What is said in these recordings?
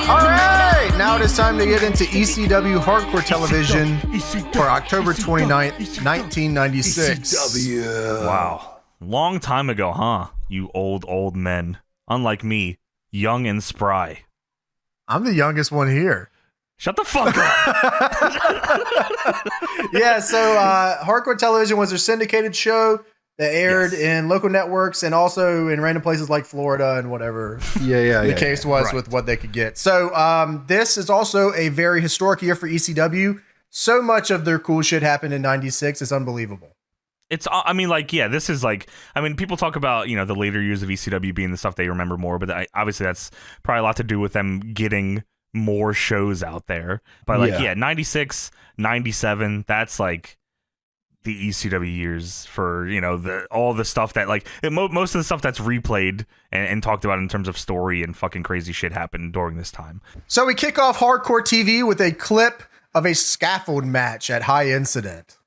All right, now it is time to get into ECW Hardcore Television for October 29th, 1996. ECW. Wow. Long time ago, huh? You old men. Unlike me, young and spry. I'm the youngest one here. Shut the fuck up. Yeah, so Hardcore Television was their syndicated show that aired in local networks and also in random places like Florida and whatever the case was with what they could get. So this is also a very historic year for ECW. So much of their cool shit happened in 96. It's unbelievable. It's, I mean, like, yeah, this is like, I mean, people talk about, you know, the later years of ECW being the stuff they remember more, but obviously that's probably a lot to do with them getting more shows out there. But like, 96, 97, that's like the ECW years for, you know, all the stuff that like most of the stuff that's replayed and talked about in terms of story and fucking crazy shit happened during this time. So we kick off Hardcore TV with a clip of a scaffold match at High Incident.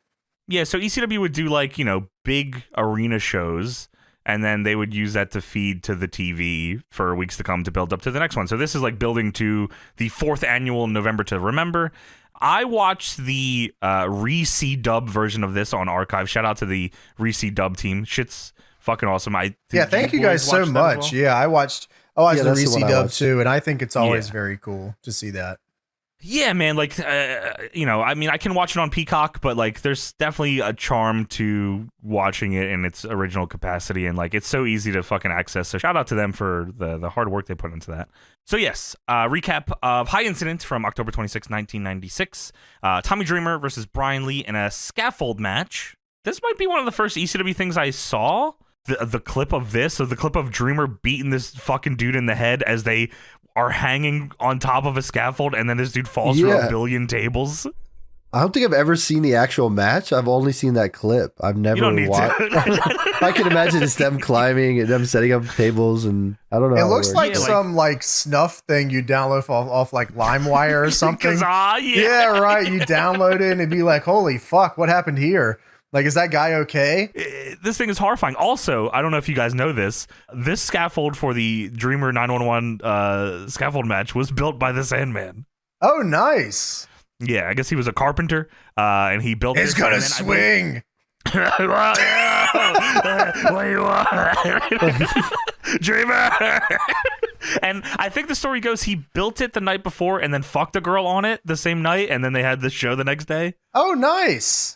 Yeah, so ECW would do like, you know, big arena shows, and then they would use that to feed to the TV for weeks to come to build up to the next one. So this is like building to the 4th annual November to Remember. I watched the re-C-dub version of this on Archive. Shout out to the re-C-dub team. Shit's fucking awesome. Thank you guys so much. Well? Yeah, I watched the re-C-dub too, and I think it's always very cool to see that. Yeah, man, like, you know, I mean, I can watch it on Peacock, but, like, there's definitely a charm to watching it in its original capacity, and, like, it's so easy to fucking access, so shout out to them for the hard work they put into that. So, yes, recap of High Incident from October 26, 1996. Tommy Dreamer versus Bryan Lee in a scaffold match. This might be one of the first ECW things I saw. The clip of this, the clip of Dreamer beating this fucking dude in the head as they are hanging on top of a scaffold, and then this dude falls through a billion tables. I don't think I've ever seen the actual match. I've only seen that clip. I've never watched. I can imagine it's them climbing and them setting up tables, and I don't know. It looks like some like snuff thing you download off like LimeWire or something. Yeah, right. You download it and it'd be like, holy fuck, what happened here? Like, is that guy okay? This thing is horrifying. Also, I don't know if you guys know this. This scaffold for the Dreamer 911 scaffold match was built by the Sandman. Oh, nice. Yeah, I guess he was a carpenter, and he built It's gonna swing. What do you want? Dreamer! And I think the story goes he built it the night before and then fucked a girl on it the same night, and then they had the show the next day. Oh, nice.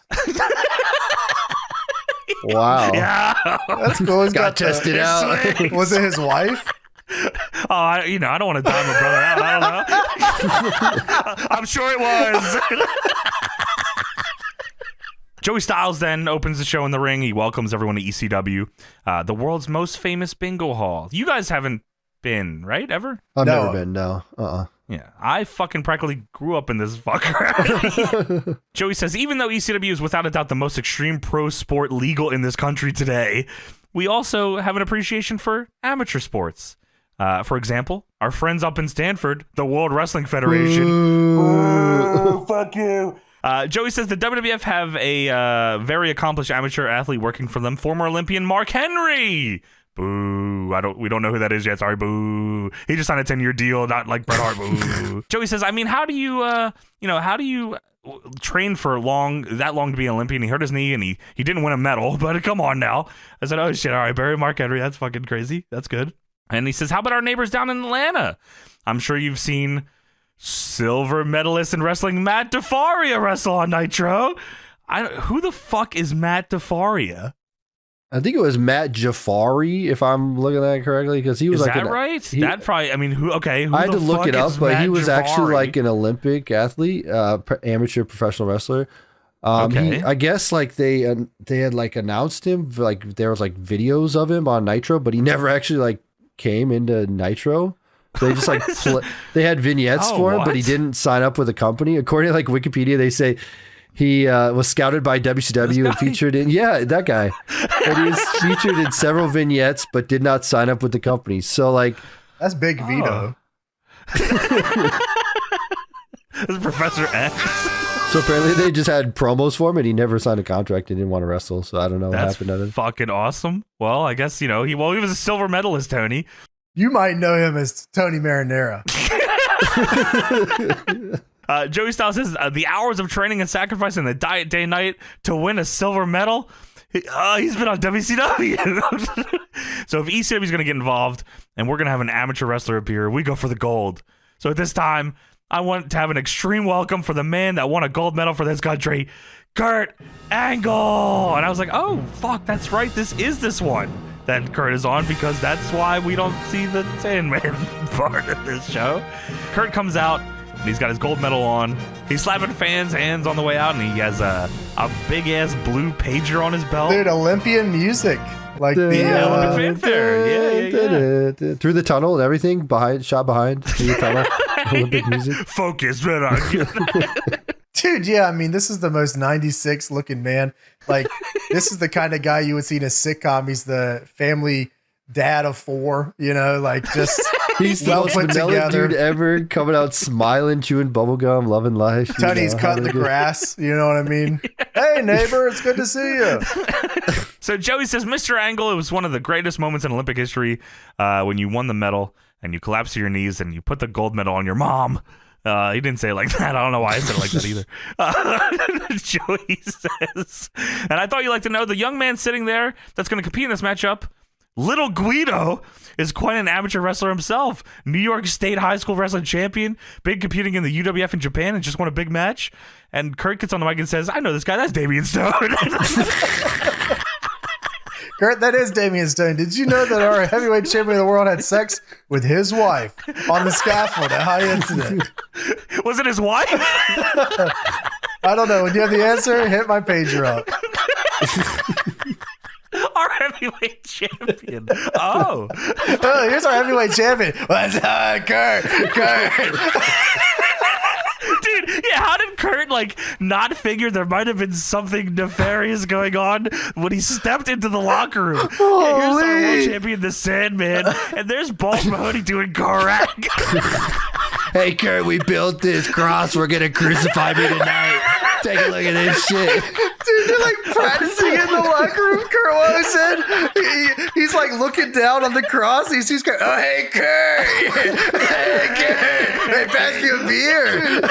Wow. Yeah. That's cool. He's got tested out. Was it his wife? Oh, I don't want to die my brother out. I don't know. I'm sure it was. Joey Styles then opens the show in the ring. He welcomes everyone to ECW, the world's most famous bingo hall. You guys haven't been, right? Ever? I've never been, no. Yeah, I fucking practically grew up in this fucker. Joey says, even though ECW is without a doubt the most extreme pro sport legal in this country today, we also have an appreciation for amateur sports. For example, our friends up in Stanford, the World Wrestling Federation. Ooh, fuck you. Joey says the WWF have a very accomplished amateur athlete working for them, former Olympian Mark Henry. Boo. We don't know who that is yet. Sorry, boo. He just signed a 10-year deal, not like Bret Hart. Boo. Joey says, I mean, how do you train for that long to be an Olympian? He hurt his knee and he didn't win a medal, but come on now. I said, oh shit, all right, Barry Mark Henry, that's fucking crazy. That's good. And he says, how about our neighbors down in Atlanta? I'm sure you've seen silver medalist in wrestling Matt DeFaria wrestle on Nitro. Who the fuck is Matt DeFaria? I think it was Matt Jafari, if I'm looking at it correctly, because he was right? That probably. I mean, who? Okay, who I had to look it up, but he was Jafari? Actually like an Olympic athlete, amateur professional wrestler. Okay. I guess like they had like announced him, like there was like videos of him on Nitro, but he never actually like came into Nitro. So they just like they had vignettes for him, but he didn't sign up with a company. According to like Wikipedia, they say he was scouted by WCW and featured in that guy. And he was featured in several vignettes, but did not sign up with the company. So like that's Big Vito. This is Professor X. So apparently they just had promos for him, and he never signed a contract and didn't want to wrestle. So I don't know what happened to him. That's fucking awesome. Well, I guess he was a silver medalist, Tony. You might know him as Tony Marinara. Joey Styles says the hours of training and sacrifice in the diet day night to win a silver medal. He's been on WCW. So if ECW is going to get involved and we're going to have an amateur wrestler appear, we go for the gold. So at this time, I want to have an extreme welcome for the man that won a gold medal for this country, Kurt Angle. And I was like, oh, fuck, that's right. This one that Kurt is on, because that's why we don't see the Sandman part of this show. Kurt comes out, and he's got his gold medal on. He's slapping fans' hands on the way out, and he has a big-ass blue pager on his belt. Dude, Olympian music. Like Olympic fanfare. Yeah. Through the tunnel and everything, shot behind through the tunnel. Olympic music. Focus, right on. Dude, yeah, I mean, this is the most 96 looking man. Like, this is the kind of guy you would see in a sitcom. He's the family dad of 4, you know, like just he's the most vanilla dude ever, coming out smiling, chewing bubblegum, loving life. Tony's cutting the grass, you know what I mean? Hey, neighbor, it's good to see you. So Joey says, Mr. Angle, it was one of the greatest moments in Olympic history when you won the medal and you collapsed to your knees and you put the gold medal on your mom. He didn't say it like that. I don't know why I said it like that either. Joey says, and I thought you'd like to know, the young man sitting there that's going to compete in this matchup, Little Guido, is quite an amateur wrestler himself. New York State high school wrestling champion, been competing in the UWF in Japan and just won a big match. And Kurt gets on the mic and says, I know this guy, that's Damien Stone. Kurt, that is Damien Stone. Did you know that our heavyweight champion of the world had sex with his wife on the scaffold at High Incident? Was it his wife? I don't know. When you have the answer, hit my pager up. Our heavyweight champion. Oh, here's our heavyweight champion. What's up, Kurt? Dude, yeah, how did Kurt not figure there might have been something nefarious going on when he stepped into the locker room? Yeah, here's our world champion, the Sandman, and there's Balls Mahoney doing Garak. Hey, Kurt, we built this cross. We're gonna crucify me tonight. Take a look at this shit. Dude, they're practicing in the locker room. Kurt Walker said he's looking down on the cross. He sees Kurt. Oh, hey, Kurt. Hey, Kurt. Hey, pass me a beer.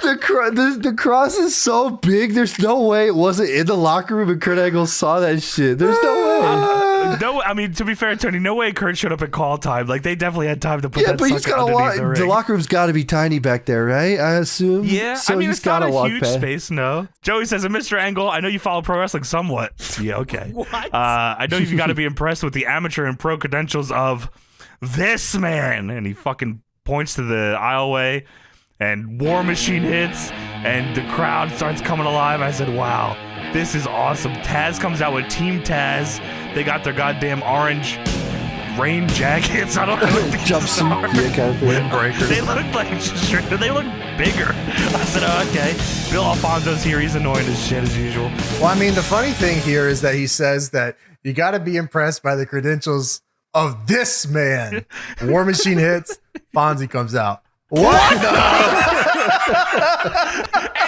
The cross is so big. There's no way it wasn't in the locker room and Kurt Angle saw that shit. There's no way. No, I mean, to be fair, Tony, no way Kurt showed up at call time. They definitely had time to put that but he's got to walk. The locker room's got to be tiny back there, right? I assume. Yeah, so I mean, he's it's not a huge past. space, no. Joey says, Mr. Angle, I know you follow pro wrestling somewhat. Yeah, okay. What? I know you've got to be impressed with the amateur and pro credentials of this man. And he fucking points to the aisleway, and War Machine hits, and the crowd starts coming alive. I said, wow, this is awesome. Taz comes out with Team Taz. They got their goddamn orange rain jackets. I don't know what jumpsuit, yeah, kind of thing. Windbreakers. They look bigger. I said, oh, okay. Bill Alfonso's here. He's annoying as shit as usual. Well, I mean, the funny thing here is that he says that you got to be impressed by the credentials of this man. War Machine hits. Fonzie comes out. What? And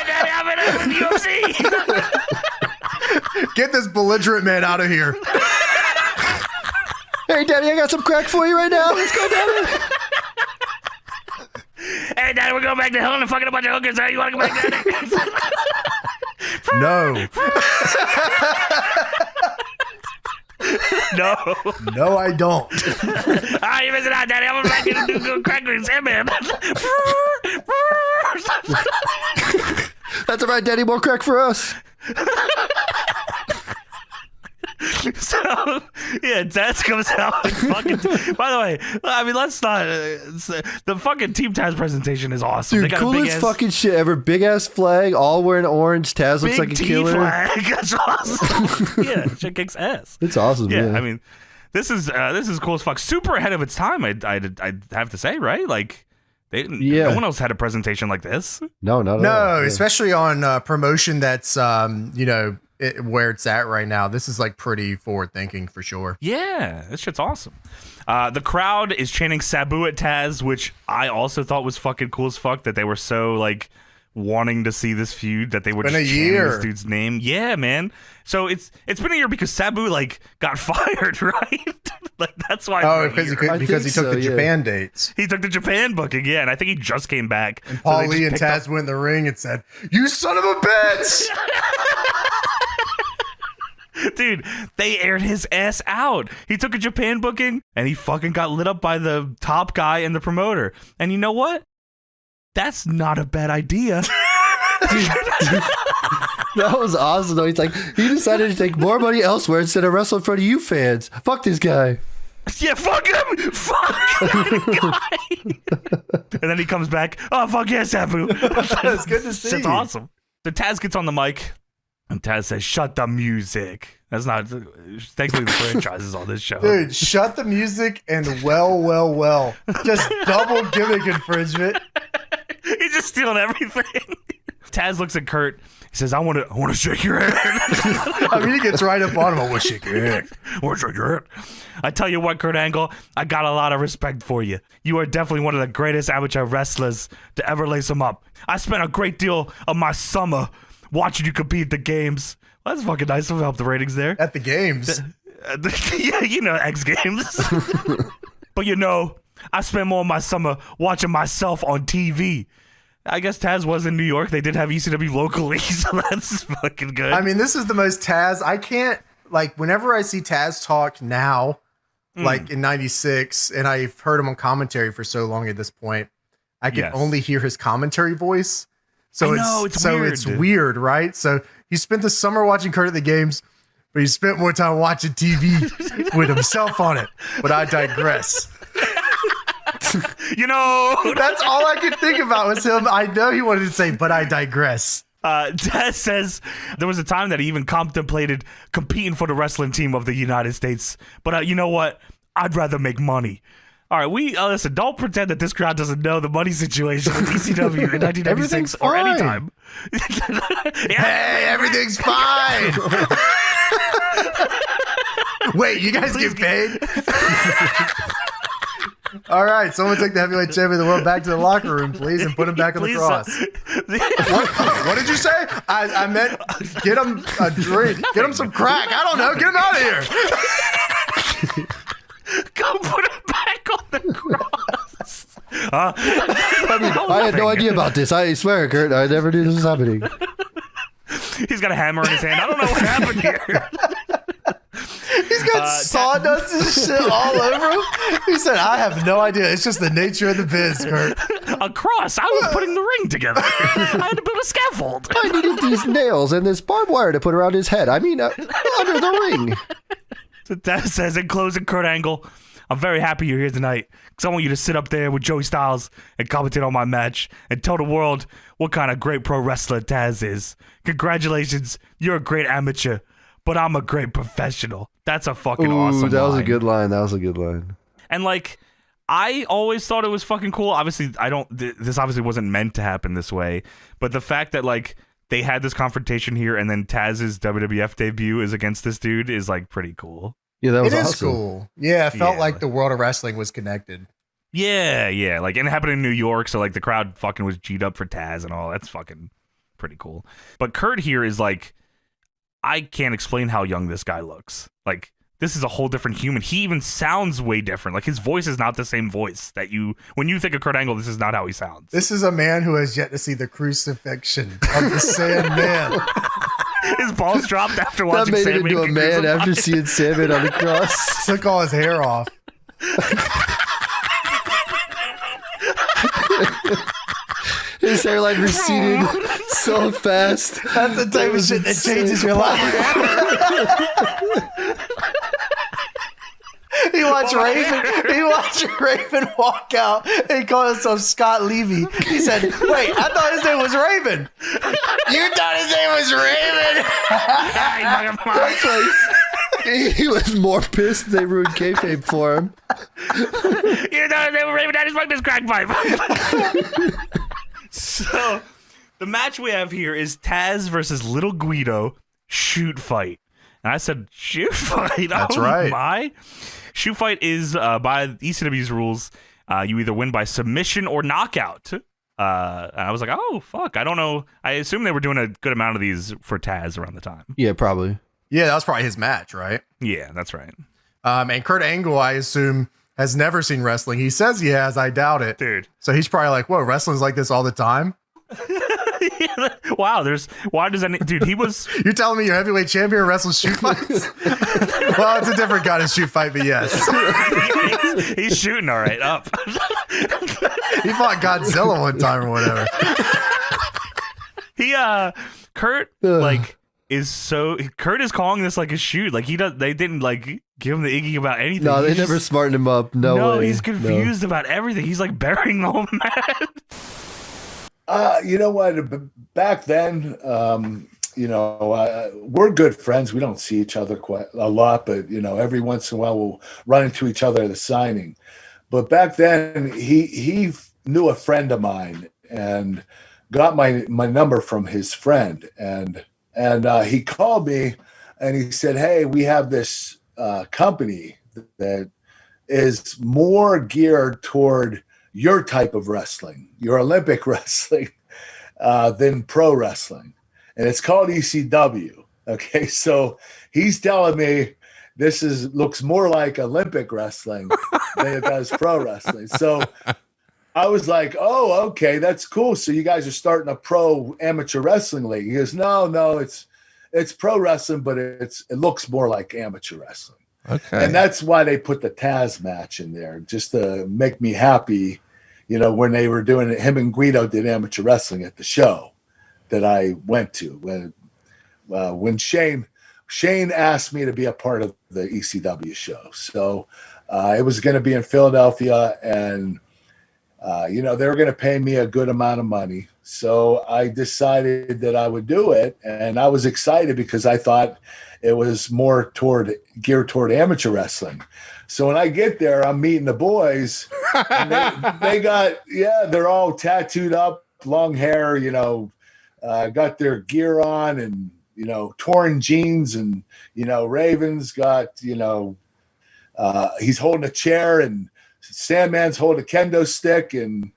then I'm in the UFC. Get this belligerent man out of here. Hey, Daddy, I got some crack for you right now. Let's go, Daddy. Hey, Daddy, we're going back to hell and fucking a bunch of hookers. How you want to go back there? No. No. No, I don't. You're missing out, Daddy. I'm back to do crack with Sandman. That's all right, Daddy. More crack for us. So, yeah, Taz comes out and fucking. By the way, I mean, let's not. The fucking Team Taz presentation is awesome. Dude, coolest fucking shit ever. Big ass flag, all wearing orange. Taz looks like a killer. Flag. That's awesome. Yeah, shit kicks ass. It's awesome. Yeah, man. I mean, this is cool as fuck. Super ahead of its time. I'd have to say, right? No one else had a presentation like this. No, especially on promotion that's where it's at right now. This is pretty forward thinking for sure. Yeah, this shit's awesome. The crowd is chanting Sabu at Taz, which I also thought was fucking cool as fuck, that they were so wanting to see this feud, that they would Been a just chant year. this dude's name. Yeah, man. So it's been a year because Sabu like got fired, right? Like that's why. Oh, because he took the Japan dates. He took the Japan booking, yeah, and I think he just came back. And Paul Lee and Taz went in the ring and said, "You son of a bitch!" Dude, they aired his ass out. He took a Japan booking and he fucking got lit up by the top guy and the promoter. And you know what? That's not a bad idea. That was awesome, though. He's like, he decided to take more money elsewhere instead of wrestle in front of you fans. Fuck this guy. Yeah, fuck him. Fuck the guy. And then he comes back. Oh, fuck yeah, Sabu. It's good to see. That's awesome. So Taz gets on the mic. And Taz says, "Shut the music." That's not. Thankfully, the franchise is on this show. Dude, shut the music and well. Just double gimmick infringement. He's just stealing everything. Taz looks at Kurt. He says, I want to shake your hand. I mean, he gets right up on him. I want to shake your hand. I want to shake your hand. I tell you what, Kurt Angle, I got a lot of respect for you. You are definitely one of the greatest amateur wrestlers to ever lace them up. I spent a great deal of my summer watching you compete at the games. Well, that's fucking nice to help the ratings there. At the games. Yeah, you know, X Games. But you know, I spent more of my summer watching myself on TV. I guess Taz was in New York. They did have ECW locally, so that's fucking good. I mean, this is the most Taz. I can't, like, whenever I see Taz talk now, like in 96, and I've heard him on commentary for so long at this point, I can only hear his commentary voice. So it's weird, right? So he spent the summer watching Kurt at the games, but he spent more time watching TV with himself on it. But I digress. You know, that's all I could think about was him. I know he wanted to say, but I digress. Taz says there was a time that he even contemplated competing for the wrestling team of the United States. But you know what? I'd rather make money. All right, listen, don't pretend that this crowd doesn't know the money situation with ECW in 1996 or anytime. Hey, everything's fine. Wait, you guys get paid? All right, someone take the heavyweight champion of the world back to the locker room, please, and put him back on the cross. What did you say? I meant get him a drink. Get him some crack. I don't know. Get him out of here. Go put him back on the cross. I had no idea about this. I swear, Kurt, I never knew this was happening. He's got a hammer in his hand. I don't know what happened here. He's got sawdust and shit all over him. He said, I have no idea. It's just the nature of the biz, Kurt. A cross. I was putting the ring together. I had to build a scaffold. I needed these nails and this barbed wire to put around his head. I mean, under the ring. So that says, in closing, Kurt Angle, I'm very happy you're here tonight because I want you to sit up there with Joey Styles and commentate on my match and tell the world what kind of great pro wrestler Taz is. Congratulations. You're a great amateur, but I'm a great professional. That's a fucking awesome that was line. a good line. That was a good line. And like, I always thought it was fucking cool. Obviously, this obviously wasn't meant to happen this way, but the fact that like they had this confrontation here and then Taz's WWF debut is against this dude is like pretty cool. Yeah, that was awesome. It is cool. Yeah, it felt like the world of wrestling was connected. Yeah. Like, and it happened in New York, so like the crowd fucking was G'd up for Taz and all. That's fucking pretty cool. But Kurt here is like, I can't explain how young this guy looks. Like, this is a whole different human. He even sounds way different. Like, his voice is not the same voice that when you think of Kurt Angle, this is not how he sounds. This is a man who has yet to see the crucifixion of the Sandman. His balls dropped after watching Sandman. That made him into a man crucified after seeing Sandman on the cross. Took all his hair off. His hairline receded so fast. That's the type of shit that changes your life. He watched Raven walk out and he called himself Scott Levy. He said, wait, I thought his name was Raven. You thought his name was Raven? He was more pissed they ruined kayfabe for him. You thought his name was Raven? I just smoked this crack pipe. So, the match we have here is Taz versus Little Guido shoot fight. And I said, shoot fight? That's right. My shoot fight is, by ECW's rules, you either win by submission or knockout. And I was like, oh, fuck. I don't know. I assume they were doing a good amount of these for Taz around the time. Yeah, probably. Yeah, that was probably his match, right? Yeah, that's right. And Kurt Angle, I assume, has never seen wrestling. He says he has. I doubt it. Dude. So he's probably like, whoa, wrestling's like this all the time? Wow, why does any dude, he was You're telling me your heavyweight champion wrestles shoot fights? Well, it's a different kind of shoot fight, but yes. he's shooting all right up. He fought Godzilla one time or whatever. Kurt Kurt is calling this like a shoot. Like they didn't like give him the Iggy about anything. No, they never smartened him up. No way. He's confused about everything. He's like burying the whole match. You know what? Back then, we're good friends. We don't see each other quite a lot, but every once in a while we'll run into each other at a signing. But back then, he knew a friend of mine and got my number from his friend, and he called me and he said, "Hey, we have this company that is more geared toward your type of wrestling, your Olympic wrestling, than pro wrestling. And it's called ECW." Okay. So he's telling me this looks more like Olympic wrestling than it does pro wrestling. So I was like, oh, okay, that's cool. So you guys are starting a pro amateur wrestling league. He goes, no, it's pro wrestling, but it looks more like amateur wrestling. Okay. And that's why they put the Taz match in there, just to make me happy. When they were doing it, him and Guido did amateur wrestling at the show that I went to. When Shane asked me to be a part of the ECW show. So it was going to be in Philadelphia, and, they were going to pay me a good amount of money. So I decided that I would do it, and I was excited because I thought it was more geared toward amateur wrestling. So when I get there, I'm meeting the boys, and they're all tattooed up, long hair, got their gear on, and, torn jeans, and, Raven's got, he's holding a chair, and Sandman's holding a kendo stick, and,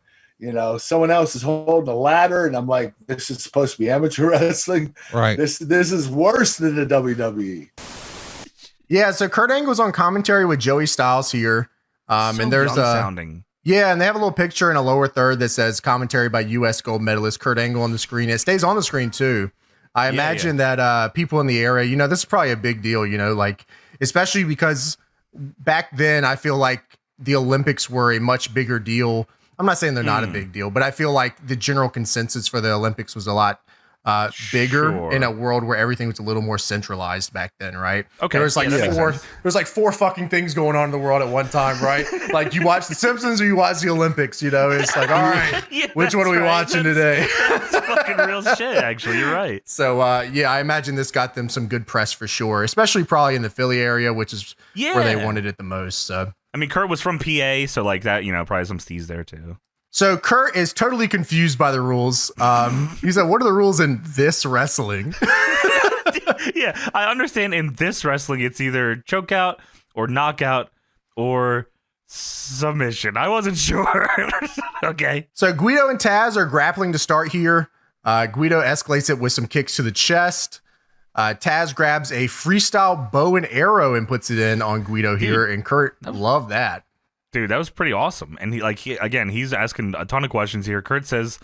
someone else is holding a ladder, and I'm like, this is supposed to be amateur wrestling. Right. This is worse than the WWE. Yeah, so Kurt Angle's on commentary with Joey Styles here. And there's sounding. Yeah, and they have a little picture in a lower third that says commentary by U.S. gold medalist Kurt Angle on the screen. It stays on the screen too. I imagine that people in the area, this is probably a big deal, like, especially because back then I feel like the Olympics were a much bigger deal. I'm not saying they're not a big deal, but I feel like the general consensus for the Olympics was a lot bigger in a world where everything was a little more centralized back then, right? Okay. There was like four fucking things going on in the world at one time, right? Like you watch The Simpsons or you watch the Olympics, it's like, all right, which one are we watching today? That's fucking real shit, actually. You're right. So, I imagine this got them some good press for sure, especially probably in the Philly area, which is where they wanted it the most. So, I mean, Kurt was from PA, so like that, probably some steez there too. So Kurt is totally confused by the rules. He said, what are the rules in this wrestling? Yeah, I understand in this wrestling, it's either chokeout or knockout or submission. I wasn't sure. Okay. So Guido and Taz are grappling to start here. Guido escalates it with some kicks to the chest. Taz grabs a freestyle bow and arrow and puts it in on Guido here. And Kurt loved that. Dude, that was pretty awesome. And he's asking a ton of questions here. Kurt says,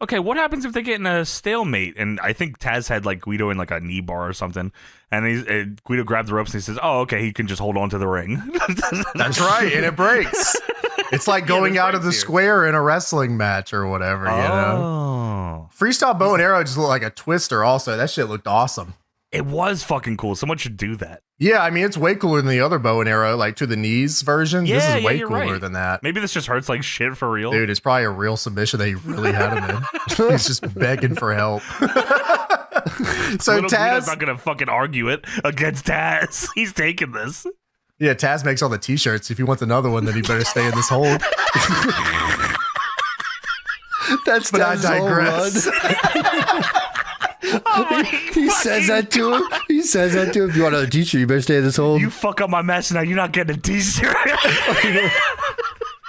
okay, what happens if they get in a stalemate? And I think Taz had like Guido in like a knee bar or something. And Guido grabbed the ropes and he says, oh, okay, he can just hold on to the ring. That's right. And it breaks. It's like going out of the square in a wrestling match or whatever, Freestyle bow and arrow just looked like a twister also. That shit looked awesome. It was fucking cool. Someone should do that. Yeah, I mean, it's way cooler than the other bow and arrow, like to the knees version. Yeah, this is way cooler right. than that. Maybe this just hurts like shit for real. Dude, it's probably a real submission that he really had him in. He's just begging for help. So Taz... not going to fucking argue it against Taz. He's taking this. Yeah, Taz makes all the t-shirts. If he wants another one, then he better stay in this hold. That's but Taz's I digress. He says that to him. He says that to him. If you want another t-shirt, you better stay in this hole. You fuck up my match now. You're not getting a t-shirt.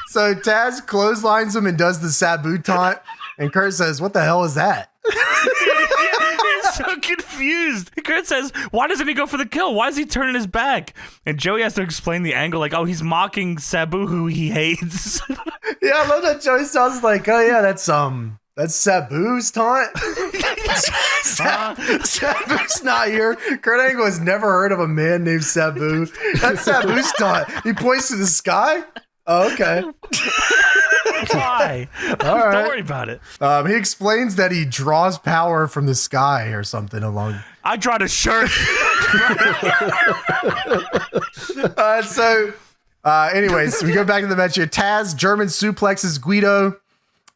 So Taz clotheslines him and does the Sabu taunt. And Kurt says, what the hell is that? He's so confused. Kurt says, why doesn't he go for the kill? Why is he turning his back? And Joey has to explain the angle like, oh, he's mocking Sabu, who he hates. Yeah, I love that Joey sounds like, oh yeah, that's Sabu's taunt. Sabu's not here. Kurt Angle has never heard of a man named Sabu. That's Sabu's taunt. He points to the sky. Oh, okay. Why? All right. Don't worry about it. He explains that he draws power from the sky or something along. I draw the shirt. Anyways, we go back to the match here. Taz German suplexes Guido.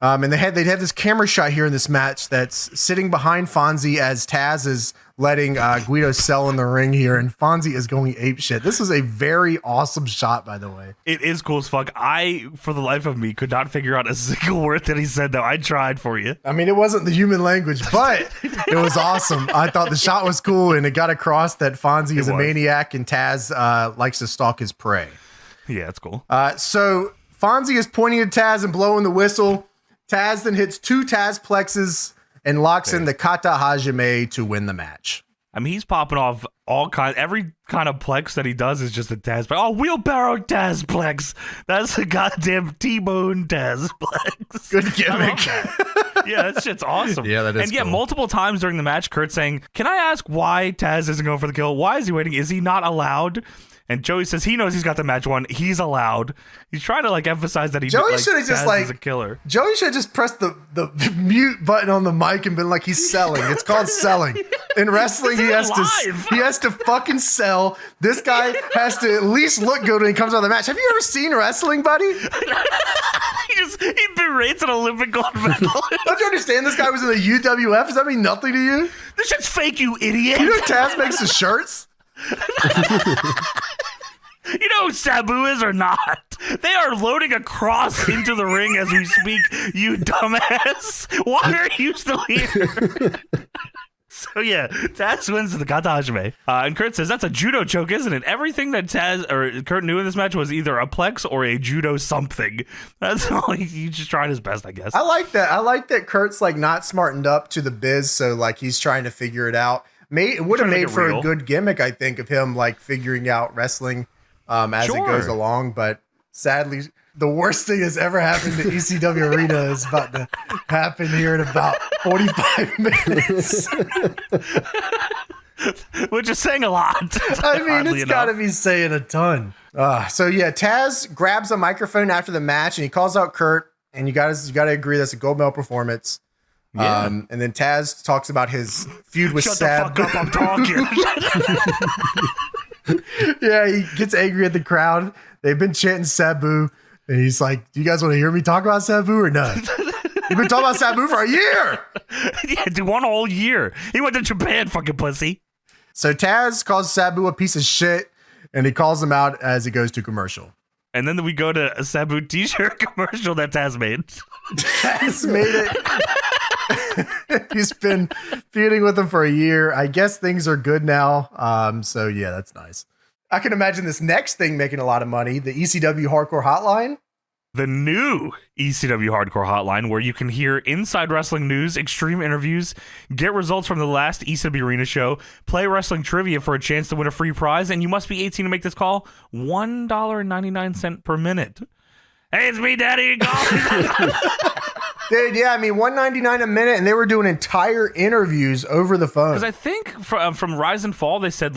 And they'd have this camera shot here in this match that's sitting behind Fonzie as Taz is letting Guido sell in the ring here, and Fonzie is going apeshit. This is a very awesome shot, by the way. It is cool as fuck. I, for the life of me, could not figure out a single word that he said, though. I tried for you. I mean, it wasn't the human language, but it was awesome. I thought the shot was cool, and it got across that Fonzie is a maniac, and Taz likes to stalk his prey. Yeah, it's cool. So Fonzie is pointing at Taz and blowing the whistle. Taz then hits 2 Tazplexes and locks in the Kata Hajime to win the match. I mean, he's popping off every kind of plex that he does is just a Tazplex. Oh, wheelbarrow Tazplex. That's a goddamn T-bone Tazplex. Good gimmick. Yeah, that shit's awesome. Yeah, that is cool. Multiple times during the match, Kurt's saying, can I ask why Taz isn't going for the kill? Why is he waiting? Is he not allowed? And Joey says he knows he's got the match won. He's allowed. He's trying to emphasize that Joey should have just is a killer. Joey should have just pressed the mute button on the mic and been like, he's selling. It's called selling. In wrestling, he has to fucking sell. This guy has to at least look good when he comes on the match. Have you ever seen wrestling, buddy? he berates an Olympic gold medal. Don't you understand? This guy was in the UWF. Does that mean nothing to you? This shit's fake, you idiot. You know Taz makes the shirts? You know who Sabu is or not? They are loading a cross into the ring as we speak, you dumbass. Why are you still here? So yeah, Taz wins the Kata Hajime. And Kurt says, that's a judo choke, isn't it? Everything that Kurt knew in this match was either a plex or a judo something. That's all. He just tried his best, I guess. I like that. I like that Kurt's not smartened up to the biz, so he's trying to figure it out. It would have made for a good gimmick, I think, of him figuring out wrestling as it goes along. But sadly, the worst thing that's ever happened to ECW Arena is about to happen here in about 45 minutes. Which is saying a lot. I mean, it's got to be saying a ton. So yeah, Taz grabs a microphone after the match and he calls out Kurt. And you got to agree that's a gold medal performance. Yeah. And then Taz talks about his feud with Sabu. Shut the fuck up, I'm talking. Yeah, he gets angry at the crowd. They've been chanting Sabu. And he's like, do you guys want to hear me talk about Sabu or not? You've been talking about Sabu for a year. Yeah, dude, 1 whole year. He went to Japan, fucking pussy. So Taz calls Sabu a piece of shit. And he calls him out as he goes to commercial. And then we go to a Sabu t-shirt commercial that Taz made. Taz made it. He's been feuding with him for a year. I guess things are good now. So yeah, that's nice. I can imagine this next thing making a lot of money. The ECW Hardcore Hotline. The new ECW Hardcore Hotline, where you can hear inside wrestling news, extreme interviews, get results from the last ECW Arena show, play wrestling trivia for a chance to win a free prize, and you must be 18 to make this call. $1.99 per minute. Hey, it's me, Daddy. Dude, yeah, I mean, $1.99 a minute, and they were doing entire interviews over the phone. Because I think from Rise and Fall, they said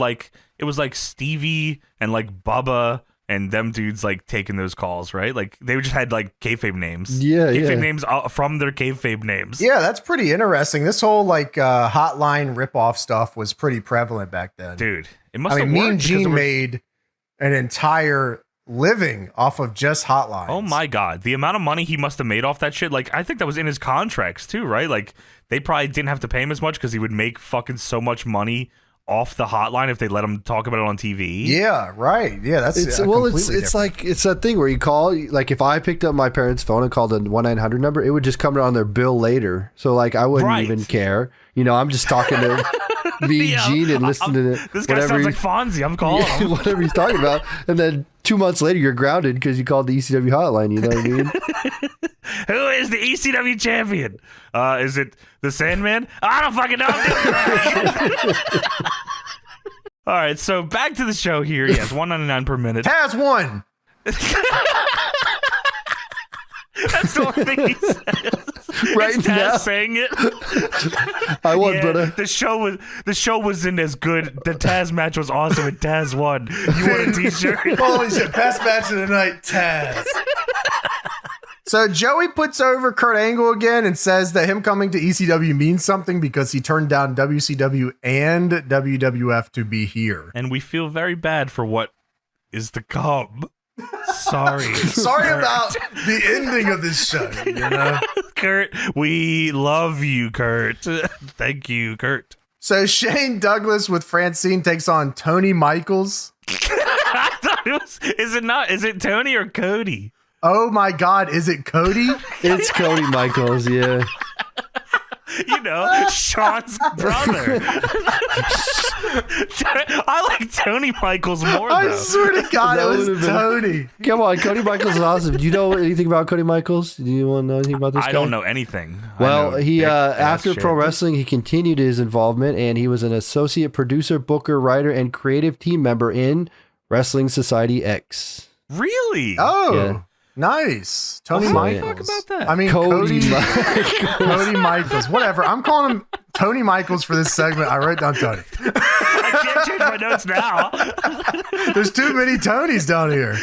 it was Stevie and Bubba and them dudes taking those calls, right? They just had kayfabe names. Yeah, kayfabe names from their kayfabe names. Yeah, that's pretty interesting. This whole hotline ripoff stuff was pretty prevalent back then. Dude, it must have worked. Mean Gene made an entire living off of just hotlines. Oh my god, the amount of money he must have made off that shit. I think that was in his contracts too, right? They probably didn't have to pay him as much because he would make fucking so much money off the hotline if they let him talk about it on TV. Yeah, right. Yeah, that's it's that thing where you call, if I picked up my parents' phone and called a 1-900 number, it would just come on their bill later. So I wouldn't even care. I'm just talking to Mean Gene and listening to this guy sounds like Fonzie. I'm calling him. Whatever he's talking about. And then 2 months later, you're grounded because you called the ECW hotline. You know what I mean? Who is the ECW champion? Is it the Sandman? I don't fucking know. All right, so back to the show here. Yes, $1.99 per minute. Taz won. That's the only thing he says. Right It's now. Taz saying it. I won, brother. The show wasn't as good. The Taz match was awesome, and Taz won. You want a T-shirt? Holy shit! Best match of the night, Taz. So Joey puts over Kurt Angle again and says that him coming to ECW means something because he turned down WCW and WWF to be here. And we feel very bad for what is to come. Sorry. Sorry about the ending of this show, you know? Kurt, we love you, Kurt. Thank you, Kurt. So Shane Douglas with Francine takes on Tony Michaels. I thought it was, is it Tony or Cody? Oh my God, is it Cody? It's Cody Michaels, yeah. You know, Sean's brother. I like Tony Michaels more, though. I swear to God, it That was would've been- Tony. Come on, Cody Michaels is awesome. Do you know anything about Cody Michaels? Do you want to know anything about this guy? I don't know anything. Well, I know he dick ass after shit. pro wrestling, he continued his involvement, and he was an associate producer, booker, writer, and creative team member in Wrestling Society X. Really? Oh, Yeah. nice. Tony How the Michaels. fuck about that? I mean, Cody Cody, Michaels. Cody Michaels. Whatever. I'm calling him Tony Michaels for this segment. I wrote down Tony. I can't change my notes now. There's too many Tonys down here.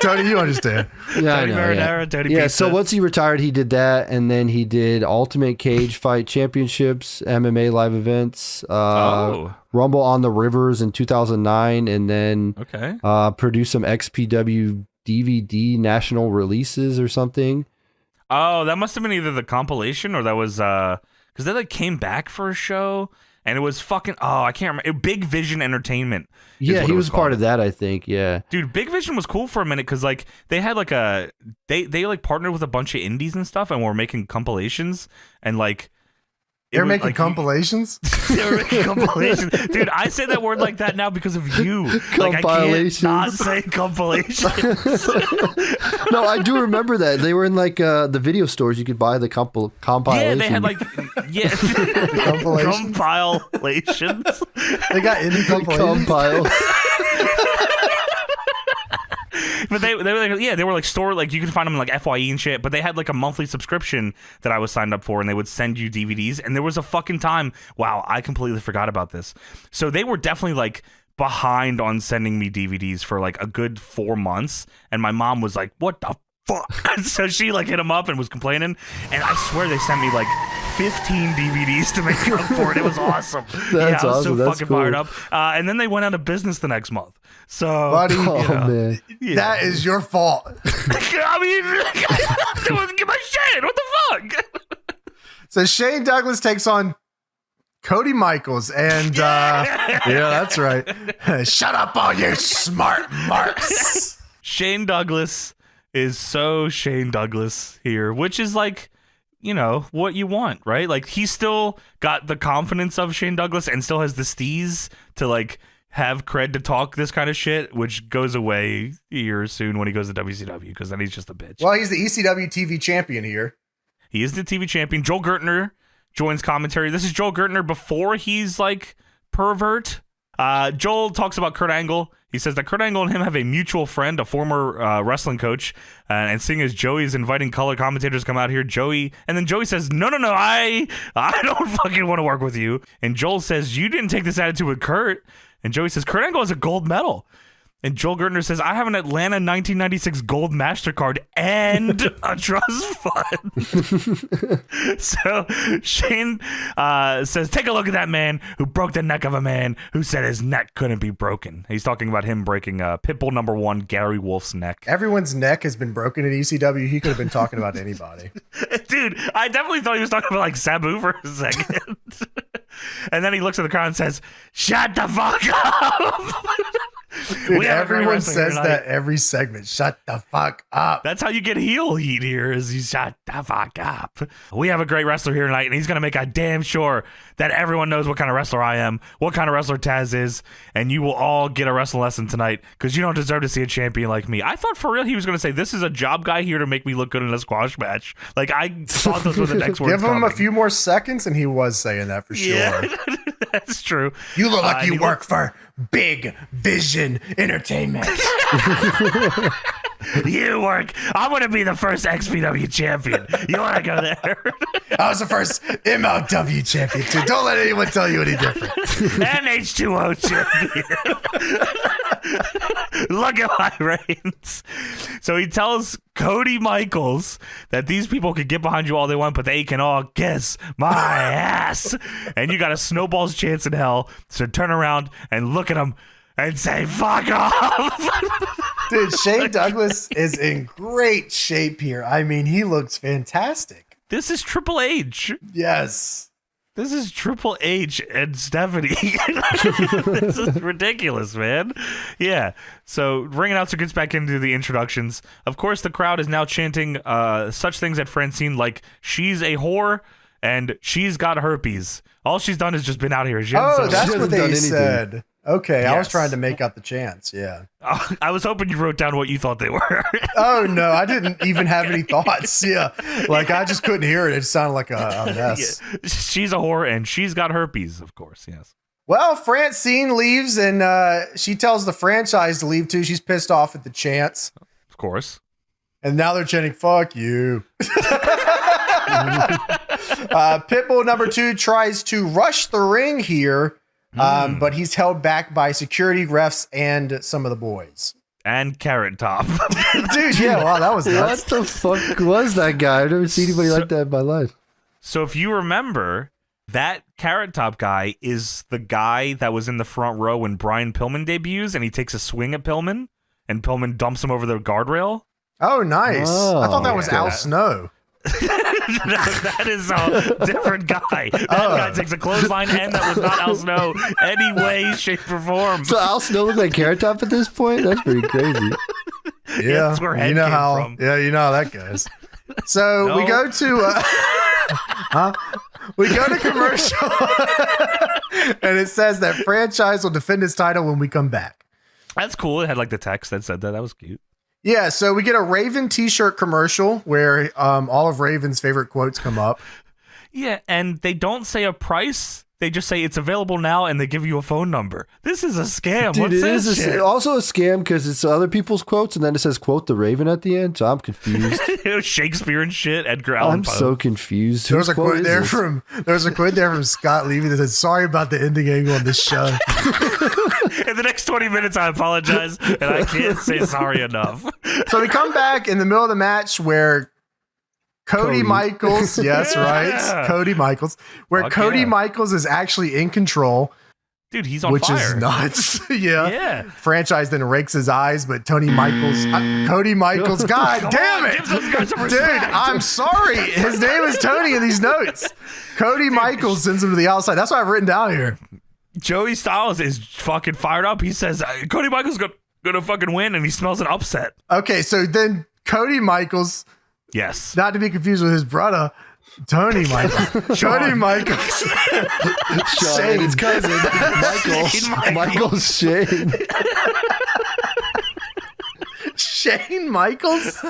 Tony, you understand. Yeah, I Tony know, Marinara, Tony yeah, Pizza. so once he retired, he did that, and then he did Ultimate Cage Fight Championships, MMA live events, Rumble on the Rivers in 2009, and then Okay. produced some XPW DVD national releases or something. Oh, that must have been either the compilation or that was because they like came back for a show and it was fucking I can't remember. Big Vision Entertainment. is Yeah, what he it was part called. of that, I think. Yeah. Dude, Big Vision was cool for a minute because like they had like they like partnered with a bunch of indies and stuff and were making compilations and like it They're was, making like, compilations. they were making compilations. Dude, I say that word like that now because of you. Like I can't Compilations. not say compilations. No, I do remember that. They were in like the video stores. You could buy the compilation. Yeah, they had like Compilations. compilations. They got indie compilations. compile. But they were like, yeah, they were like store, like you can find them in like FYE and shit, but they had like a monthly subscription that I was signed up for and they would send you DVDs. And there was a fucking time, wow, I completely forgot about this. So they were definitely like behind on sending me DVDs for like a good 4 months. And my mom was like, what the fuck? So she like hit them up and was complaining. And I swear they sent me like 15 DVDs to make up for it. It was awesome. That's I was awesome. so That's fucking cool. fired up. And then they went out of business the next month. So, Buddy, Oh, man. yeah. that is your fault. I mean, get my shit. What the fuck? So Shane Douglas takes on Cody Michaels, and yeah, that's right. Shut up, all you smart marks. Shane Douglas is so Shane Douglas here, which is like, you know, what you want, right? Like he's still got the confidence of Shane Douglas and still has the steez to like have cred to talk this kind of shit, which goes away here soon when he goes to WCW because then he's just a bitch. Well, he's the ECW TV champion here. He is the TV champion. Joel Gertner joins commentary. This is Joel Gertner before he's like pervert. Joel talks about Kurt Angle. He says that Kurt Angle and him have a mutual friend, a former wrestling coach, and seeing as Joey is inviting color commentators to come out here, Joey says, no, I don't fucking want to work with you. And Joel says, you didn't take this attitude with Kurt. And Joey says, Kurt Angle has a gold medal. And Joel Gertner says, I have an Atlanta 1996 gold MasterCard and a trust fund. So Shane says, take a look at that man who broke the neck of a man who said his neck couldn't be broken. He's talking about him breaking Pitbull #1 Gary Wolf's neck. Everyone's neck has been broken at ECW. He could have been talking about anybody. Dude, I definitely thought he was talking about like Sabu for a second. And then he looks at the crowd and says, shut the fuck up. Dude, everyone says that every segment. Shut the fuck up. That's how you get heel heat here, is you shut the fuck up. We have a great wrestler here tonight, and he's going to make a damn sure that everyone knows what kind of wrestler I am, what kind of wrestler Taz is, and you will all get a wrestling lesson tonight because you don't deserve to see a champion like me. I thought for real he was going to say, this is a job guy here to make me look good in a squash match. Like, I thought those were the next words Give him coming. a few more seconds, and he was saying that for sure. Yeah, that's true. You look like you work for Big Vision Entertainment. You work. I'm going to be the first XPW champion. You want to go there? I was the first MLW champion, too. Don't let anyone tell you any different. And H2O champion. Look at my reigns. So he tells Cody Michaels that these people can get behind you all they want, but they can all kiss my ass. And you got a snowball's chance in hell. So turn around and look at him and say, fuck off. Dude, Shane Douglas is in great shape here. I mean, he looks fantastic. This is Triple H. Yes. This is Triple H and Stephanie. This is ridiculous, man. Yeah. So ring announcer gets back into the introductions. Of course, the crowd is now chanting such things at Francine like she's a whore and she's got herpes. All she's done is just been out here. That's what they said. Okay, yes. I was trying to make out the chants, yeah. I was hoping you wrote down what you thought they were. Oh, no, I didn't even have any thoughts, yeah. Like, I just couldn't hear it. It sounded like a mess. Yeah. She's a whore, and she's got herpes, of course, yes. Well, Francine leaves, and she tells the franchise to leave, too. She's pissed off at the chants. Of course. And now they're chanting, fuck you. Pitbull number 2 tries to rush the ring here. But he's held back by security, refs, and some of the boys. And Carrot Top. Dude, yeah, wow, that was nuts. What the fuck was that guy? I've never seen anybody like that in my life. So if you remember, that Carrot Top guy is the guy that was in the front row when Brian Pillman debuts, and he takes a swing at Pillman, and Pillman dumps him over the guardrail. Oh, nice. I thought that was Al Snow. No, that is a different guy. That guy takes a clothesline, and that was not Al Snow any way, shape, or form. So Al Snow looks like Carrot Top at this point? That's pretty crazy. Yeah, that's where Head you know came how. from. Yeah, you know how that goes. So we go to we go to commercial, and it says that franchise will defend its title when we come back. That's cool. It had like the text that said that. That was cute. Yeah, so we get a Raven t-shirt commercial where all of Raven's favorite quotes come up. Yeah, and they don't say a price. They just say it's available now, and they give you a phone number. This is a scam. Dude, What's it this is shit? also a scam because it's other people's quotes, and then it says "quote the Raven" at the end. So I'm confused. Shakespeare and shit. Edgar Allan Poe. I'm so confused. There's a quote there from Scott Levy that says, "Sorry about the ending angle on this show." In the next 20 minutes, I apologize, and I can't say sorry enough. So we come back in the middle of the match where Cody Michaels, yes, right, Cody Michaels, where Fuck Cody yeah. Michaels is actually in control. Dude, he's on which fire. is nuts. Yeah. Yeah. Franchise then rakes his eyes, but Cody Michaels, God damn it. Give those guys some Dude, respect. I'm sorry. His name is Tony in these notes. Cody Michaels sends him to the outside. That's what I've written down here. Joey Styles is fucking fired up. He says, Cody Michaels gonna fucking win, and he smells an upset. Okay, so then Cody Michaels, Yes. not to be confused with his brother, Tony Michaels. Cody Michaels. Shane, his cousin, Shane Michael's Shane. Shane Michaels?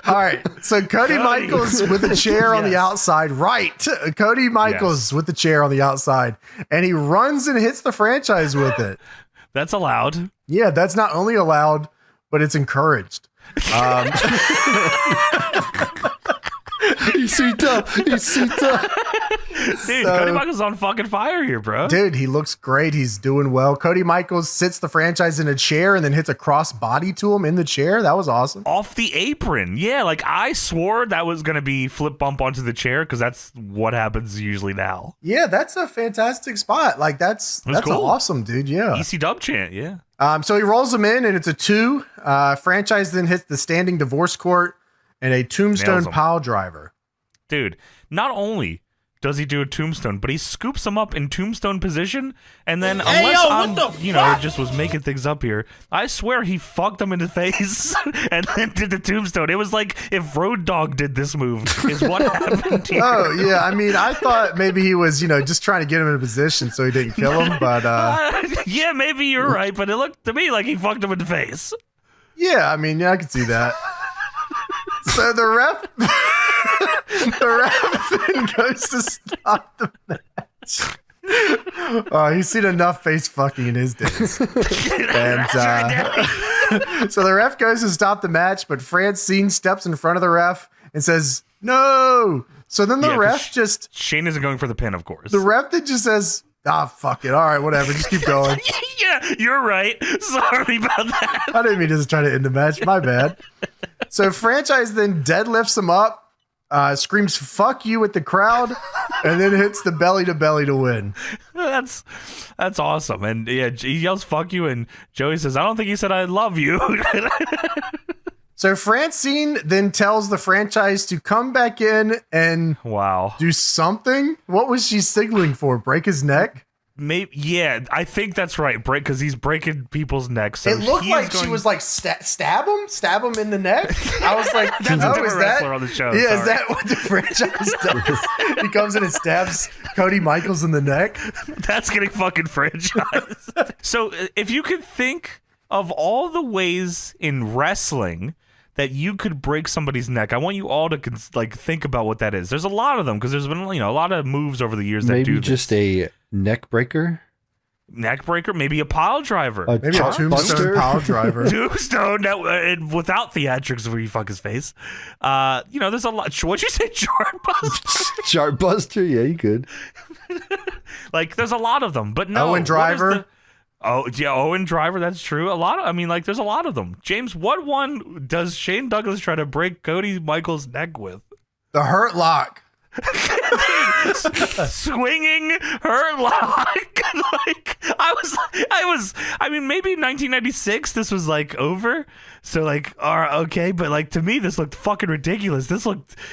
All right, so Cody Michaels with a chair on the outside. Right. Cody Michaels with the chair on the outside. And he runs and hits the franchise with it. That's allowed. Yeah, that's not only allowed, but it's encouraged. He's sweet up. He's sweet up. Dude, Cody Michaels on fucking fire here, bro. Dude, he looks great. He's doing well. Cody Michaels sits the franchise in a chair and then hits a cross body to him in the chair. That was awesome. Off the apron. Yeah, like I swore that was going to be flip bump onto the chair because that's what happens usually now. Yeah, that's a fantastic spot. Like that's cool. awesome, dude. Yeah. ECW chant, yeah. So he rolls him in and it's a 2. Franchise then hits the standing divorce court and a tombstone Nails him. pile driver. Dude, not only does he do a tombstone, but he scoops him up in tombstone position, and then unless just was making things up here, I swear he fucked him in the face and then did the tombstone. It was like if Road Dogg did this move, is what happened here. Oh yeah, I mean, I thought maybe he was, just trying to get him in a position so he didn't kill him, but yeah, maybe you're right, but it looked to me like he fucked him in the face. Yeah, I mean, I can see that. So the ref then goes to stop the match. He's seen enough face fucking in his days. And so the ref goes to stop the match, but Francine steps in front of the ref and says, "No." So then the ref just... Shane isn't going for the pin, of course. The ref then just says, fuck it. All right, whatever. Just keep going. Yeah, you're right. Sorry about that. I didn't mean to just try to end the match. My bad. So Franchise then deadlifts him up, screams "fuck you" at the crowd, and then hits the belly to belly to win. That's awesome. And yeah, he yells "fuck you," and Joey says, "I don't think he said I love you." So Francine then tells the Franchise to come back in and do something. What was she signaling for? Break his neck? Maybe, yeah, I think that's right. Break, because he's breaking people's necks. So it looked like she was like stab him in the neck. I was like, that's a different wrestler on the show. Yeah, sorry. Is that what the Franchise does? He comes in and stabs Cody Michaels in the neck. That's getting fucking Franchise. So if you could think of all the ways in wrestling that you could break somebody's neck, I want you all to think about what that is. There's a lot of them because there's been a lot of moves over the years that do this. Maybe just a neck breaker. Neck breaker, maybe a pile driver, maybe a tombstone pile driver, tombstone without theatrics where you fuck his face. There's a lot. What'd you say, chart buster? Chart buster, yeah, you could. There's a lot of them, but no. Owen Driver. Owen Driver, that's true. There's a lot of them. James, what one does Shane Douglas try to break Cody Michaels' neck with? The Hurt Lock. Swinging Hurt Lock. Maybe in 1996 this was over. So okay, but to me this looked fucking ridiculous.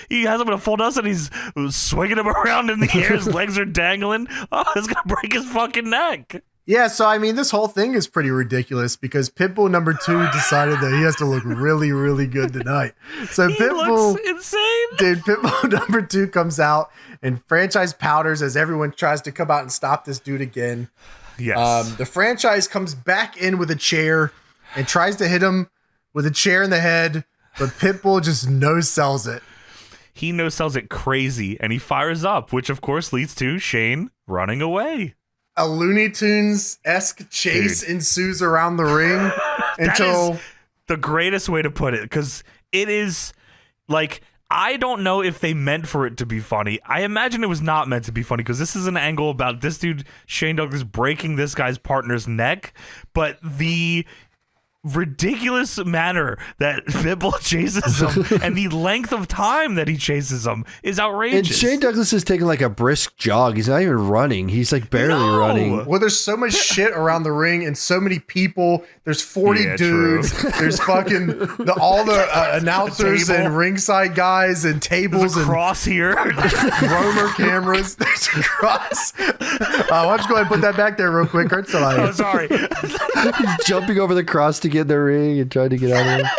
He has him in a full dust and he's swinging him around in the air. His legs are dangling. Oh, it's gonna break his fucking neck. Yeah, so this whole thing is pretty ridiculous because Pitbull number 2 decided that he has to look really, really good tonight. So he looks insane. Dude, Pitbull number 2 comes out and Franchise powders as everyone tries to come out and stop this dude again. Yes. The Franchise comes back in with a chair and tries to hit him with a chair in the head, but Pitbull just no-sells it. He no-sells it crazy and he fires up, which of course leads to Shane running away. A Looney Tunes-esque chase ensues around the ring until... That is the greatest way to put it, because it is, I don't know if they meant for it to be funny. I imagine it was not meant to be funny, because this is an angle about this dude, Shane Douglas, breaking this guy's partner's neck, but the ridiculous manner that Pitbull chases him and the length of time that he chases him is outrageous. And Shane Douglas is taking a brisk jog. He's not even running. He's barely running. Well, there's so much shit around the ring and so many people. There's 40 dudes. True. There's fucking all the announcers and ringside guys and tables. There's a cross here. Roamer cameras. There's a cross. Why don't you go ahead and put that back there real quick? Hurt somebody. Oh, sorry. He's jumping over the cross to get in the ring and trying to get out of it.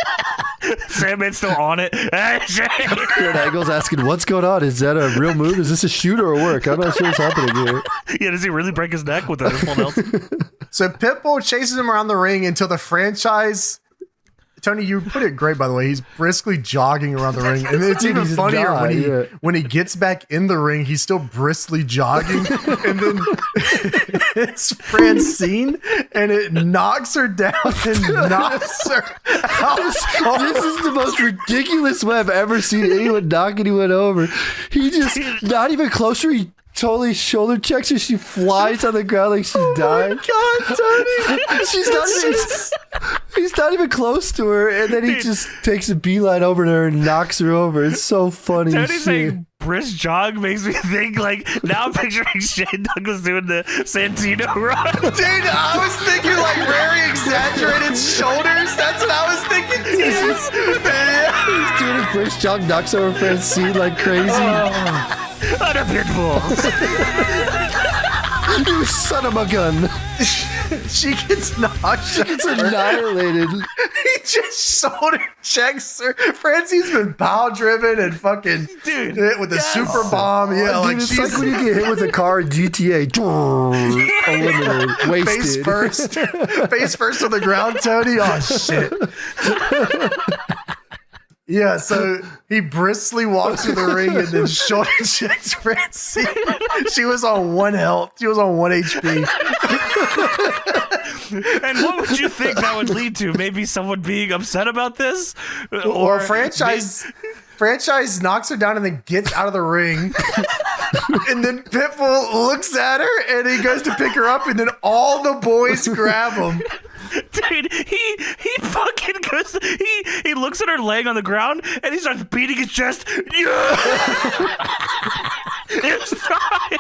Sandman's still on it. Kurt Angle's asking, what's going on? Is that a real move? Is this a shoot or a work? I'm not sure what's happening here. Yeah, does he really break his neck with a full Nelson? So Pitbull chases him around the ring until the Franchise... Tony, you put it great, by the way. He's briskly jogging around the ring. And it's even funnier when he gets back in the ring, he's still briskly jogging. And then it's Francine, and it knocks her down and knocks her out. This is the most ridiculous way I've ever seen anyone knock anyone over. He just, not even closer, he totally shoulder checks her. She flies on the ground like she's dying. Oh my God, Tony. He's not even close to her, and then he just takes a beeline over to her and knocks her over. It's so funny. Tony saying brisk jog makes me think now I'm picturing Shane Douglas doing the Santino run. Dude, I was thinking very exaggerated shoulders. That's what I was thinking too. He's doing a brisk jog, knocks over Francine like crazy. Utter pit bulls. You son of a gun. She gets knocked. She gets annihilated. He just shoulder checks her. Francine's been pile driven and fucking Dude, hit with a super bomb. Yeah, Dude, like it's she's like when you get hit with a car in GTA. Eliminated. Wasted. face first on the ground, Tony. Oh shit. Yeah, so he briskly walks to the ring and then shoulder checks Francine. She was on 1 health. She was on 1 HP. And what would you think that would lead to? Maybe someone being upset about this? Or franchise knocks her down and then gets out of the ring. And then Pitbull looks at her and he goes to pick her up and then all the boys grab him. Dude, he fucking goes. He looks at her laying on the ground and he starts beating his chest. Yeah, it's time.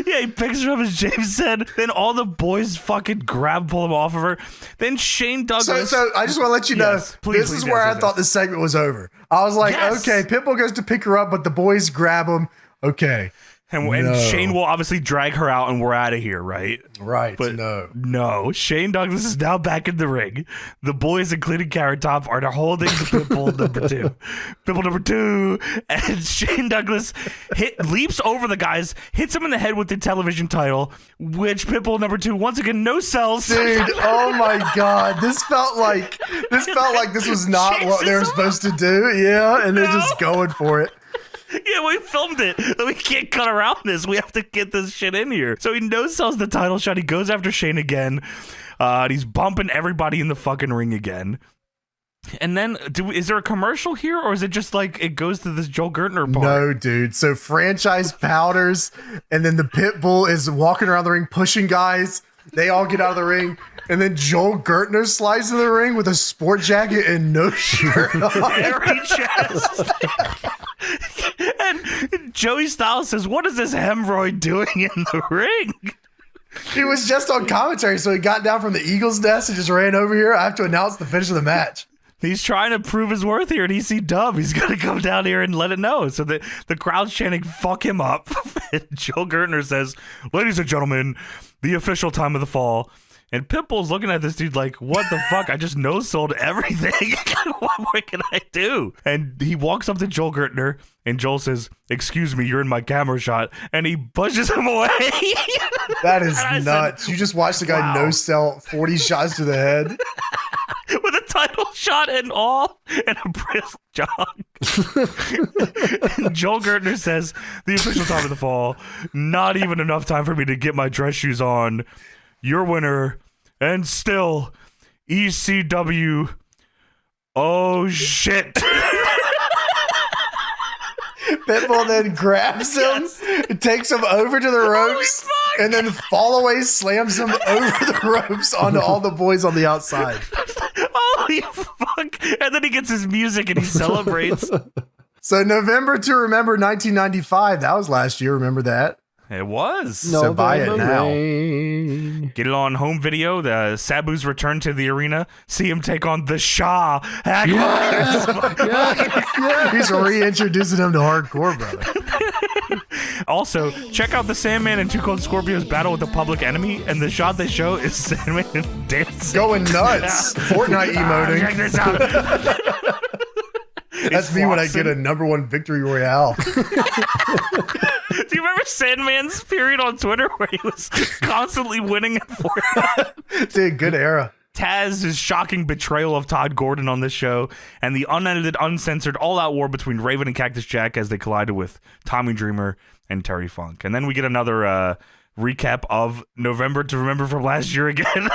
He picks her up as James said. Then all the boys fucking pull him off of her. Then Shane Douglas. So I just want to let you know, Yes, please, this is where I thought this segment was over. I was like, okay, Pitbull goes to pick her up, but the boys grab him. Okay. And Shane will obviously drag her out and we're out of here, right? Right. But no. Shane Douglas is now back in the ring. The boys, including Carrot Top, are holding the Pitbull number 2. Pitbull number 2. And Shane Douglas leaps over the guys, hits him in the head with the television title, which Pitbull number 2 once again no sells. Dude, oh my God. This felt like this was not what they were supposed to do. Yeah, and they're just going for it. Yeah, we filmed it. We can't cut around this. We have to get this shit in here. So he no-sells the title shot. He goes after Shane again. And he's bumping everybody in the fucking ring again. And then, is there a commercial here? Or is it just like it goes to this Joel Gertner part? No, dude. So franchise powders. And then the Pitbull is walking around the ring pushing guys. They all get out of the ring. And then Joel Gertner slides in the ring with a sport jacket and no shirt on. Hairy chest. And Joey Styles says, what is this hemorrhoid doing in the ring? He was just on commentary, so he got down from the Eagles' nest and just ran over here. I have to announce the finish of the match. He's trying to prove his worth here at ECW. He's got to come down here and let it know. So the crowd's chanting, fuck him up. And Joel Gertner says, ladies and gentlemen, the official time of the fall. And Pitbull's looking at this dude like, what the fuck? I just no-sold everything. What more can I do? And he walks up to Joel Gertner, and Joel says, excuse me, you're in my camera shot. And he pushes him away. That is nuts. You just watched the guy no-sell 40 shots to the head. With a title shot and all, and a brisk jog. And Joel Gertner says, the official time of the fall, not even enough time for me to get my dress shoes on. Your winner, and still ECW. Oh shit. Pitbull then grabs him, takes him over to the ropes, and then Fallaway slams him over the ropes onto all the boys on the outside. Holy fuck. And then he gets his music and he celebrates. So November to Remember 1995, that was last year, remember that? It was. So buy it now. Get it on home video. The Sabu's return to the arena. See him take on the Shah. Yes. He's reintroducing him to hardcore, brother. Also, check out the Sandman and Cold Scorpio's battle with the Public Enemy, and the shot they show is Sandman dancing. Going nuts. Fortnite emoting. Check this out. That's me when I get a #1 victory royale. Do you remember Sandman's period on Twitter where he was constantly winning at Fortnite? Dude, good era. Taz's shocking betrayal of Todd Gordon on this show, and the unedited, uncensored, all-out war between Raven and Cactus Jack as they collided with Tommy Dreamer and Terry Funk. And then we get another recap of November to Remember from last year again.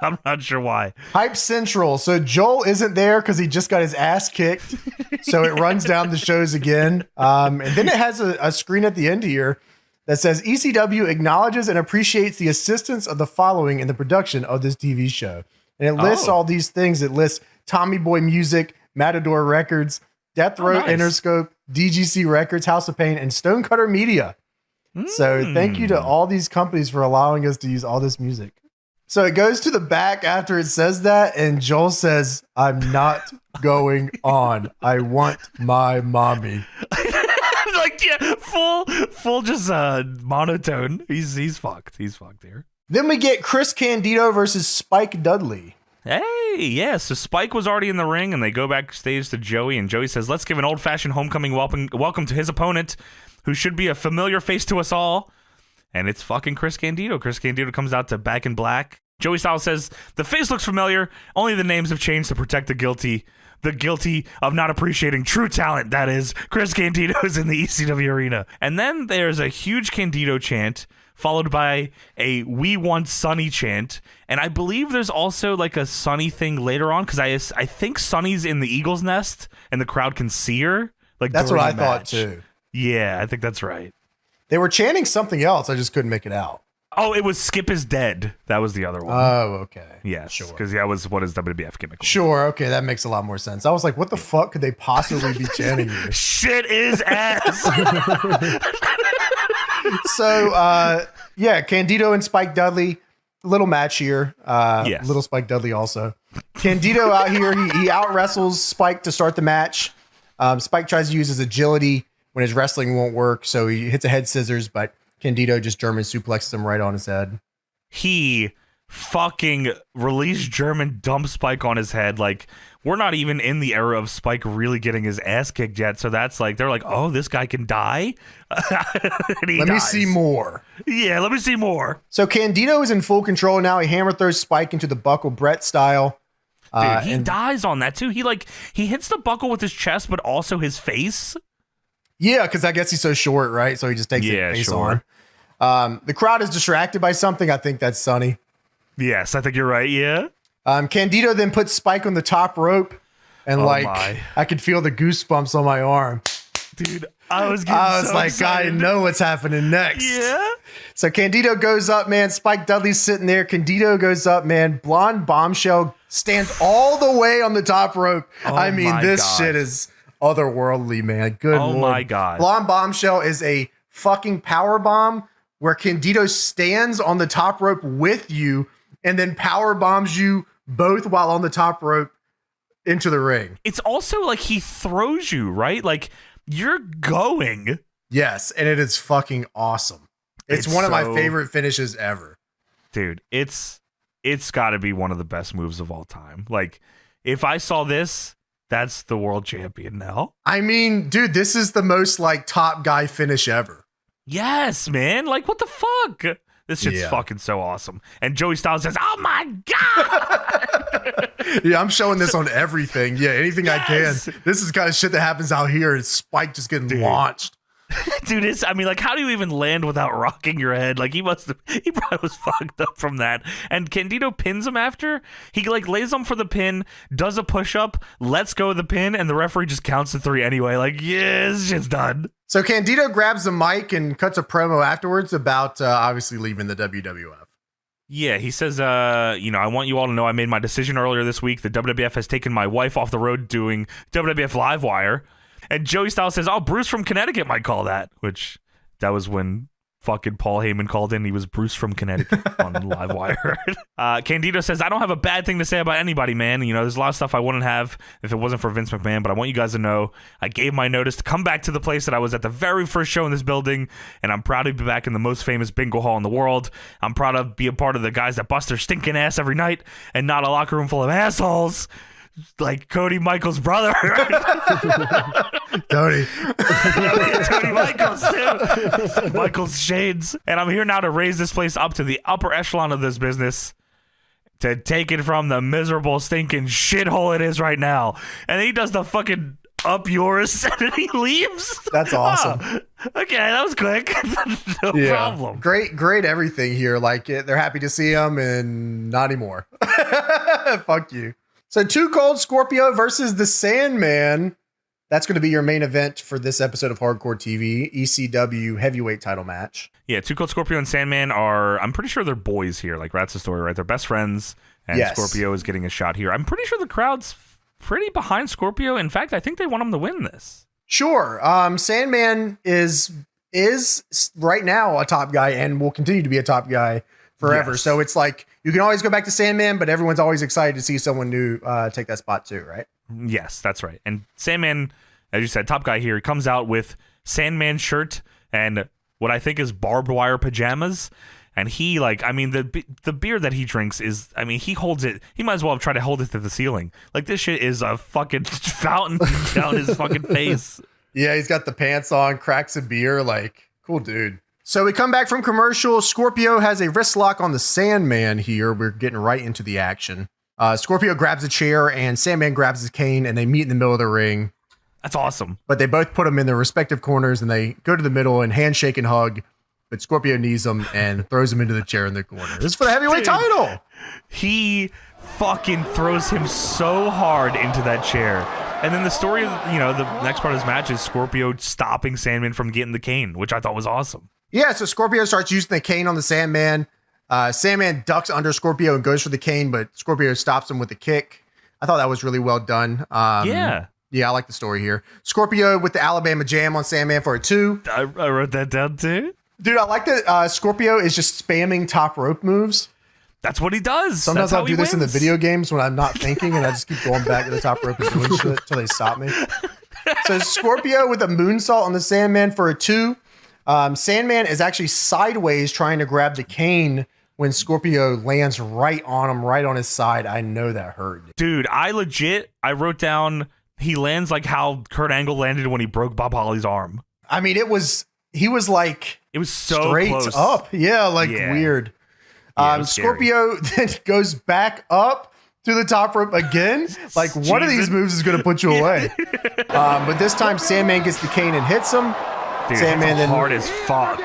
I'm not sure why. Hype Central. So Joel isn't there because he just got his ass kicked. So it runs down the shows again. And then it has a screen at the end here that says ECW acknowledges and appreciates the assistance of the following in the production of this TV show. And it lists all these things. It lists Tommy Boy Music, Matador Records, Death Row Interscope, DGC Records, House of Pain, and Stonecutter Media. So thank you to all these companies for allowing us to use all this music. So it goes to the back after it says that, and Joel says, I'm not going on. I want my mommy. full just monotone. He's fucked. He's fucked here. Then we get Chris Candido versus Spike Dudley. Hey, yeah, so Spike was already in the ring, and they go backstage to Joey, and Joey says, let's give an old-fashioned homecoming welcome to his opponent, who should be a familiar face to us all, and it's fucking Chris Candido. Chris Candido comes out to Back in Black. Joey Styles says, the face looks familiar, only the names have changed to protect the guilty of not appreciating true talent, that is, Chris Candido's in the ECW arena. And then there's a huge Candido chant, followed by a "We Want Sonny" chant, and I believe there's also like a Sonny thing later on because I think Sonny's in the Eagle's Nest and the crowd can see her. Like that's what I match. thought too. Yeah, I think that's right. They were chanting something else. I just couldn't make it out. Oh, it was "Skip is Dead." That was the other one. Oh, okay. Yes, sure. because that was what his WWF gimmick was. Sure. Okay, that makes a lot more sense. I was like, what the fuck could they possibly be chanting here? Shit is ass. So, yeah, Candido and Spike Dudley, little match here. Yes. Little Spike Dudley also. Candido out here, he out wrestles Spike to start the match. Spike tries to use his agility when his wrestling won't work, so he hits a head scissors, but Candido just German suplexes him right on his head. He fucking released German dump Spike on his head. Like, we're not even in the era of Spike really getting his ass kicked yet. So that's like, they're like, oh, this guy can die? Let me see more. Yeah, let me see more. So Candido is in full control now. He hammer throws Spike into the buckle Brett style. Dude, he dies on that too. He hits the buckle with his chest, but also his face. Yeah, because I guess he's so short, right? So he just takes it face on. The crowd is distracted by something. I think that's Sonny. Yes, I think you're right. Yeah. Candido then puts Spike on the top rope, and I could feel the goosebumps on my arm. Dude, I was like, excited. I know what's happening next. Yeah. So Candido goes up, man. Spike Dudley's sitting there. Candido goes up, man. Blonde Bombshell stands all the way on the top rope. I mean, this shit is otherworldly, man. Good Lord. My God. Blonde Bombshell is a fucking power bomb where Candido stands on the top rope with you and then power bombs you both while on the top rope into the ring. It's also like he throws you, right? Like, you're going. Yes, and it is fucking awesome. It's one of my favorite finishes ever. Dude, it's got to be one of the best moves of all time. Like, if I saw this, that's the world champion now. I mean, dude, this is the most like top guy finish ever. Yes, man. Like, what the fuck? This shit's fucking so awesome. And Joey Styles says, oh my God. Yeah, I'm showing this on everything. Yeah, anything I can. This is the kind of shit that happens out here. Is Spike just getting launched. Dude, how do you even land without rocking your head? Like, he probably was fucked up from that. And Candido pins him after. He, like, lays him for the pin, does a push-up, lets go of the pin, and the referee just counts to 3 anyway. Like, yeah, this shit's done. So Candido grabs the mic and cuts a promo afterwards about obviously leaving the WWF. Yeah, he says, I want you all to know I made my decision earlier this week. The WWF has taken my wife off the road doing WWF Livewire. And Joey Styles says, oh, Bruce from Connecticut might call that, which that was when fucking Paul Heyman called in. He was Bruce from Connecticut on Livewire. Candido says, I don't have a bad thing to say about anybody, man. You know, there's a lot of stuff I wouldn't have if it wasn't for Vince McMahon, but I want you guys to know I gave my notice to come back to the place that I was at the very first show in this building, and I'm proud to be back in the most famous bingo hall in the world. I'm proud to be a part of the guys that bust their stinking ass every night and not a locker room full of assholes. Like Cody Michaels' brother. Tony Michaels, too. Michaels shades. And I'm here now to raise this place up to the upper echelon of this business, to take it from the miserable, stinking shithole it is right now. And then he does the fucking up yours and then he leaves. That's awesome. Oh, okay, that was quick. No problem. Great everything here. Like, they're happy to see him and not anymore. Fuck you. So 2 Cold Scorpio versus the Sandman. That's going to be your main event for this episode of Hardcore TV, ECW heavyweight title match. Yeah, 2 Cold Scorpio and Sandman are, I'm pretty sure they're boys here, like that's the story, right? They're best friends, and Scorpio is getting a shot here. I'm pretty sure the crowd's pretty behind Scorpio. In fact, I think they want him to win this. Sure. Sandman is right now a top guy and will continue to be a top guy forever. Yes. So it's like, you can always go back to Sandman, but everyone's always excited to see someone new take that spot too, right? Yes, that's right. And Sandman, as you said, top guy here, he comes out with Sandman shirt and what I think is barbed wire pajamas. And he, like, I mean, the beer that he drinks is, I mean, he holds it. He might as well have tried to hold it to the ceiling. Like, this shit is a fucking fountain down his fucking face. Yeah, he's got the pants on, cracks a beer. Like, cool dude. So we come back from commercial. Scorpio has a wrist lock on the Sandman here. We're getting right into the action. Scorpio grabs a chair and Sandman grabs his cane and they meet in the middle of the ring. That's awesome. But they both put them in their respective corners and they go to the middle and handshake and hug. But Scorpio knees him and throws him into the chair in the corner. This is for the heavyweight title. He fucking throws him so hard into that chair. And then the story of, the next part of this match is Scorpio stopping Sandman from getting the cane, which I thought was awesome. Yeah, so Scorpio starts using the cane on the Sandman. Sandman ducks under Scorpio and goes for the cane, but Scorpio stops him with a kick. I thought that was really well done. Yeah, I like the story here. Scorpio with the Alabama Jam on Sandman for a 2. I wrote that down too. Dude, I like that Scorpio is just spamming top rope moves. That's what he does. Sometimes I'll do this in the video games when I'm not thinking, and I just keep going back to the top rope and doing shit until they stop me. So Scorpio with a moonsault on the Sandman for a 2. Sandman is actually sideways trying to grab the cane when Scorpio lands right on him, right on his side. I know that hurt. Dude, I wrote down he lands like how Kurt Angle landed when he broke Bob Holly's arm. I mean, he was like... It was so straight close. Up. Yeah, weird. Scorpio then goes back up to the top rope again. Like, one of these moves is going to put you away. But this time, Sandman gets the cane and hits him. Dude, Sandman then hard as fuck.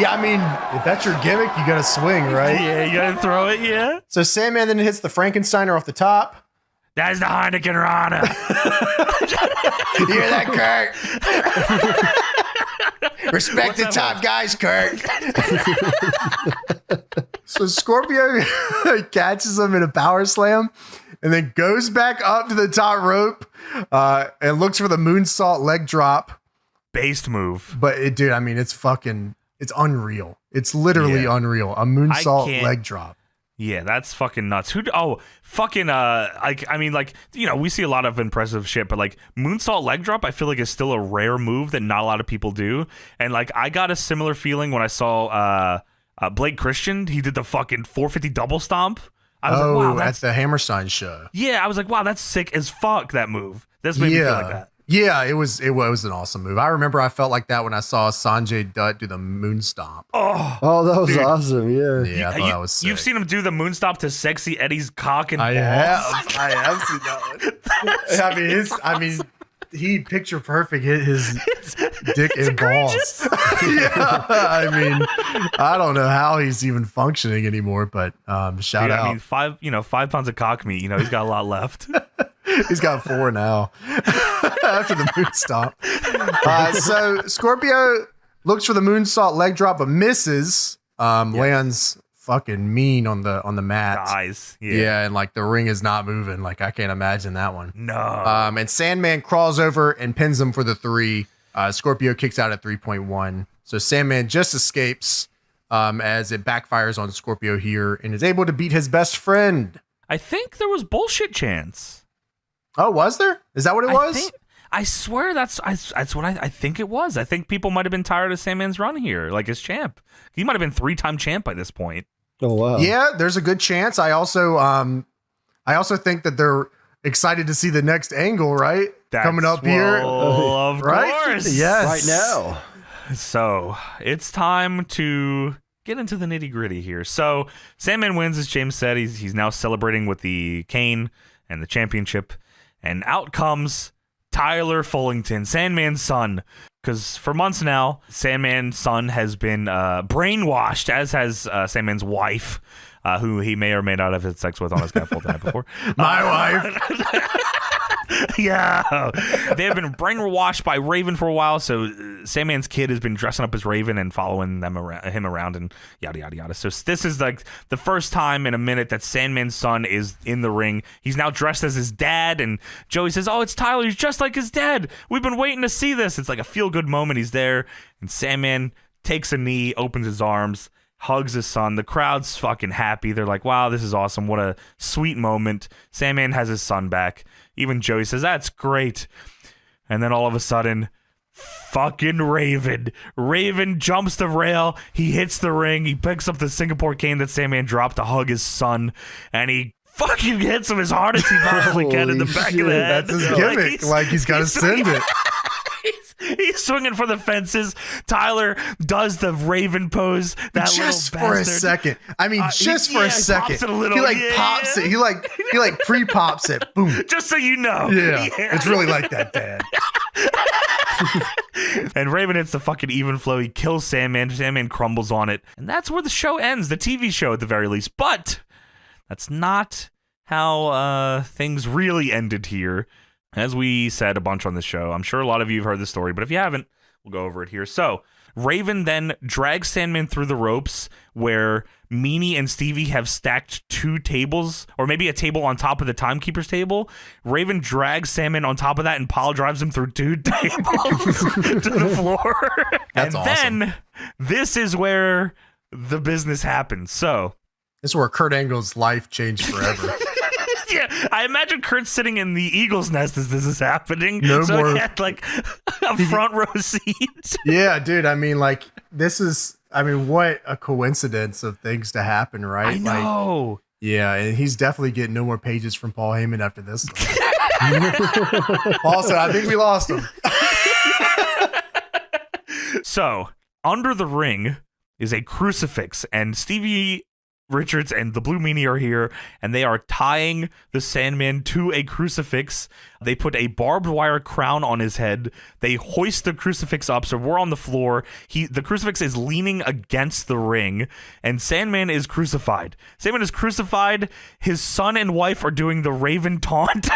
Yeah, I mean, if that's your gimmick, you got to swing, right? Yeah, you got to throw it, yeah. So Sandman then hits the Frankensteiner off the top. That's the Heineken Rana. You hear that, Kurt? Respect the top guys, Kurt. So Scorpio catches him in a power slam and then goes back up to the top rope and looks for the moonsault leg drop. Based move. But dude, I mean, it's unreal. It's literally unreal. A moonsault leg drop. Yeah, that's fucking nuts. We see a lot of impressive shit, but like moonsault leg drop, I feel like is still a rare move that not a lot of people do. And like, I got a similar feeling when I saw Blake Christian. He did the fucking 450 double stomp. I was like, wow, that's the Hammerstein show. Yeah, I was like, wow, that's sick as fuck, that move. This made me feel like that. Yeah, it was an awesome move. I remember I felt like that when I saw Sanjay Dutt do the moon stomp. Oh, that was awesome. Yeah, I thought that was sick. You've seen him do the moon stomp to Sexy Eddie's cock and balls. I have seen that one. He picture perfect hit his dick and balls. Yeah, I mean, I don't know how he's even functioning anymore, but shout out. I mean, 5 pounds of cock meat. He's got a lot left. He's got 4 now after the moon stomp. So Scorpio looks for the moonsault leg drop, but misses. Lands fucking mean on the mat. Dies. Yeah, and like the ring is not moving. Like I can't imagine that one. No. And Sandman crawls over and pins him for the 3. Scorpio kicks out at 3.1. So Sandman just escapes as it backfires on Scorpio here and is able to beat his best friend. I think there was bullshit chants. Oh, was there? Is that what it was? I swear that's what I think it was. I think people might have been tired of Sandman's run here, like as champ. He might have been 3-time champ by this point. Oh wow. Yeah, there's a good chance. I also think that they're excited to see the next angle, right? Coming up here. Of course. Yes. Right now. So it's time to get into the nitty gritty here. So Sandman wins, as James said. He's now celebrating with the cane and the championship. And out comes Tyler Fullington, Sandman's son. Because for months now, Sandman's son has been brainwashed, as has Sandman's wife, who he may or may not have had sex with on a scaffold the night before. My wife. Yeah. They have been brainwashed by Raven for a while, so Sandman's kid has been dressing up as Raven and following him around and yada, yada, yada. So this is like the first time in a minute that Sandman's son is in the ring. He's now dressed as his dad, and Joey says, oh, it's Tyler. He's just like his dad. We've been waiting to see this. It's like a feel-good moment. He's there, and Sandman takes a knee, opens his arms, hugs his son. The crowd's fucking happy. They're like, wow, this is awesome. What a sweet moment. Sandman has his son back. Even Joey says, that's great. And then all of a sudden, fucking Raven. Raven jumps the rail. He hits the ring. He picks up the Singapore cane that Sandman dropped to hug his son, and he fucking hits him as hard as he possibly can in the back of the head. That's his gimmick. Like he's got to send it. He's swinging for the fences. Tyler does the Raven pose. That just little for bastard. a second. I mean, just for a second. He pops it a little. He like pops it. He like pre-pops it. Boom. Just so you know. Yeah. It's really like that, Dad. And Raven hits the fucking even flow. He kills Sandman. Sandman crumbles on it. And that's where the show ends. The TV show at the very least. But that's not how things really ended here. As we said a bunch on this show, I'm sure a lot of you have heard the story, but if you haven't, we'll go over it here. So, Raven then drags Sandman through the ropes where Meanie and Stevie have stacked 2 tables, or maybe a table on top of the Timekeeper's table. Raven drags Sandman on top of that and pile drives him through 2 tables to the floor. That's awesome. Then, this is where the business happens. So, this is where Kurt Angle's life changed forever. Yeah, I imagine Kurt's sitting in the Eagle's nest as this is happening. No so more. He had like a front row seat. Yeah, dude. I mean, like, what a coincidence of things to happen, right? I know. Like, yeah, and he's definitely getting no more pages from Paul Heyman after this. Paul said, I think we lost him. So, under the ring is a crucifix, and Stevie Richards and the Blue Meanie are here, and they are tying the Sandman to a crucifix. They put a barbed wire crown on his head. They hoist the crucifix up, so we're on the floor. The crucifix is leaning against the ring, and Sandman is crucified. Sandman is crucified. His son and wife are doing the Raven taunt.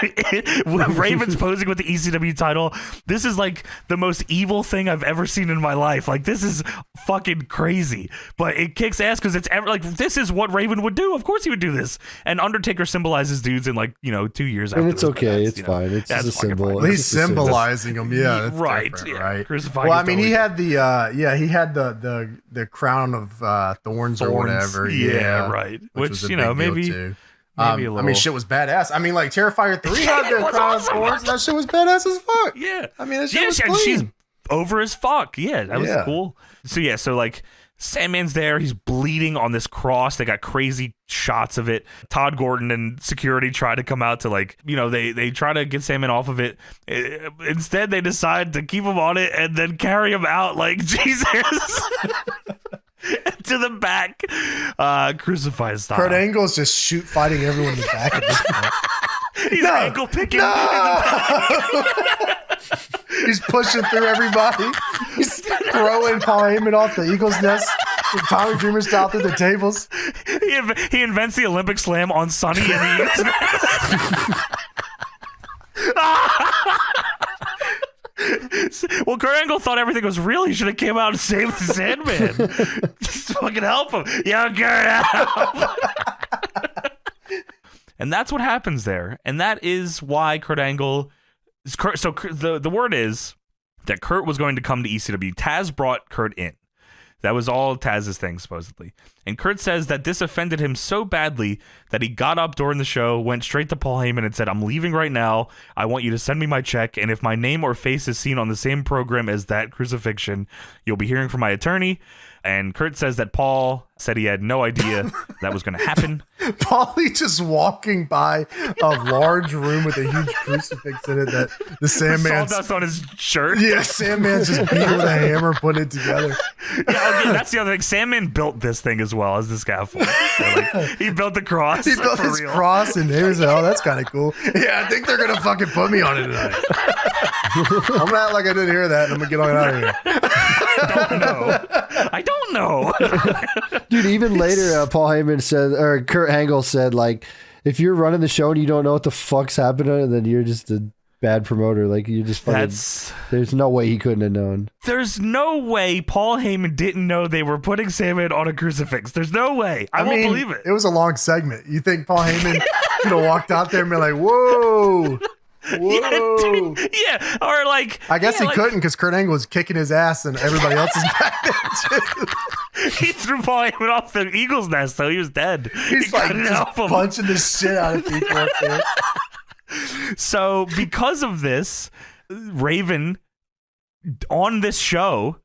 Raven's posing with the ECW title. This is like the most evil thing I've ever seen in my life. Like, this is fucking crazy, but it kicks ass because this is what Raven would do. Of course he would do this. And Undertaker symbolizes dudes in 2 years after. And it's this, okay. It's fine. It's just a symbol. Well, he's symbolizing them. Yeah, that's right. Yeah. Right. Well, I mean, he had the crown of thorns or whatever. Yeah, right. Which maybe. I mean, shit was badass. I mean, like Terrifier 3 had the crown of thorns. That shit was badass as fuck. Yeah. I mean, that shit was clean. And she's over as fuck. Yeah, that was cool. So like, Sandman's there. He's bleeding on this cross. They got crazy shots of it. Todd Gordon and security try to come out to they try to get Sandman off of it. Instead, they decide to keep him on it and then carry him out like Jesus to the back, crucify style. Kurt Angle's just fighting everyone in the back at this point. He's ankle picking. No! He's pushing through everybody. He's throwing Paul Heyman off the Eagle's nest. Tommy Dreamer style through the tables. He invents the Olympic Slam on Sonny and the Eagle's nest. Well, Kurt Angle thought everything was real. He should have came out and saved the Sandman. Just fucking help him. Yo, Kurt, help. And that's what happens there. And that is why Kurt Angle... So the word is that Kurt was going to come to ECW. Taz brought Kurt in. That was all Taz's thing, supposedly. And Kurt says that this offended him so badly that he got up during the show, went straight to Paul Heyman and said, I'm leaving right now. I want you to send me my check. And if my name or face is seen on the same program as that crucifixion, you'll be hearing from my attorney. And Kurt says that Paul said he had no idea that was going to happen. Paulie just walking by a large room with a huge crucifix in it that the Sandman... Sawdust on his shirt. Yeah, Sandman's just beating with a hammer, putting it together. Yeah, okay, that's the other thing. Sandman built this thing as well as the scaffold. So, he built the cross. He built his cross, and he was like, oh, that's kind of cool. Yeah, I think they're going to fucking put me on it tonight. I'm going to act like I didn't hear that, and I'm going to get on out of here. I don't know. Dude, even later, Paul Heyman said, or Kurt Angle said, like, if you're running the show and you don't know what the fuck's happening, then you're just a bad promoter. Like, you just fucking... There's no way he couldn't have known. There's no way Paul Heyman didn't know they were putting Sandman on a crucifix. There's no way. I won't believe it. It was a long segment. You think Paul Heyman could have walked out there and been like, whoa... Whoa! Yeah, or like I guess he couldn't because Kurt Angle was kicking his ass and everybody else is back there too. He threw Paul Heyman off the Eagle's nest, so he was dead. He's like just punching the shit out of people up there. So because of this, Raven on this show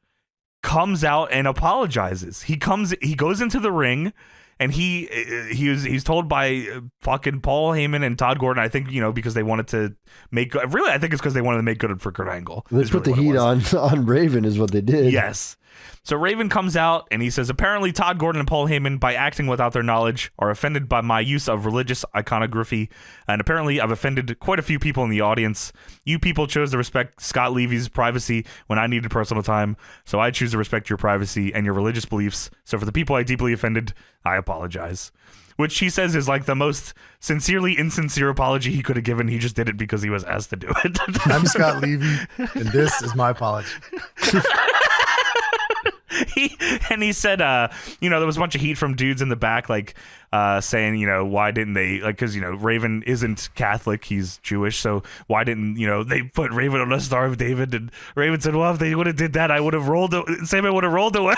comes out and apologizes. He goes into the ring, and he's told by fucking Paul Heyman and Todd Gordon, I think, because they wanted to make good. Really, I think it's because they wanted to make good for Kurt Angle. They put the heat on Raven is what they did. Yes. So Raven comes out and he says, apparently Todd Gordon and Paul Heyman, by acting without their knowledge, are offended by my use of religious iconography. And apparently I've offended quite a few people in the audience. You people chose to respect Scott Levy's privacy when I needed personal time. So I choose to respect your privacy and your religious beliefs. So for the people I deeply offended, I apologize. Which he says is like the most sincerely insincere apology he could have given. He just did it because he was asked to do it. I'm Scott Levy, and this is my apology. He said, there was a bunch of heat from dudes in the back, like, saying, why didn't they, like, because, Raven isn't Catholic, he's Jewish, so why didn't, they put Raven on a Star of David? And Raven said, well, if they would have did that, Sandman would have rolled away.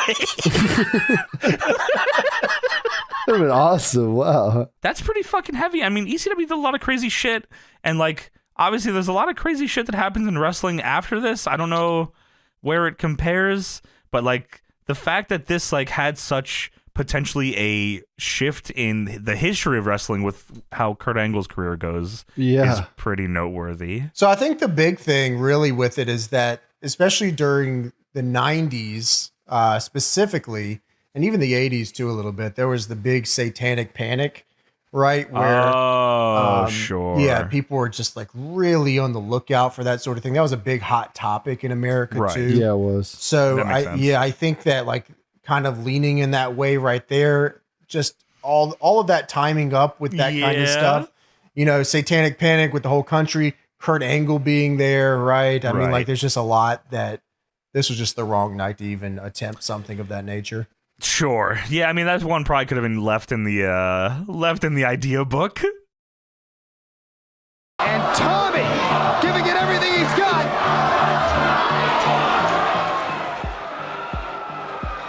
That would have been awesome. Wow. That's pretty fucking heavy. I mean, ECW did a lot of crazy shit, and, like, obviously there's a lot of crazy shit that happens in wrestling after this. I don't know where it compares, but, like, the fact that this like had such potentially a shift in the history of wrestling with how Kurt Angle's career goes is pretty noteworthy. So I think the big thing really with it is that, especially during the 90s specifically, and even the 80s too a little bit, there was the big satanic panic, right? Where, sure. Yeah, people were just like really on the lookout for that sort of thing. That was a big hot topic in America too. Yeah, it was. So I think that like kind of leaning in that way right there, just all of that timing up with that kind of stuff, satanic panic with the whole country, Kurt Angle being there, right? I mean, like there's just a lot that this was just the wrong night to even attempt something of that nature. Sure. Yeah, I mean, that one probably could have been left in the idea book. And Tommy giving it everything he's got.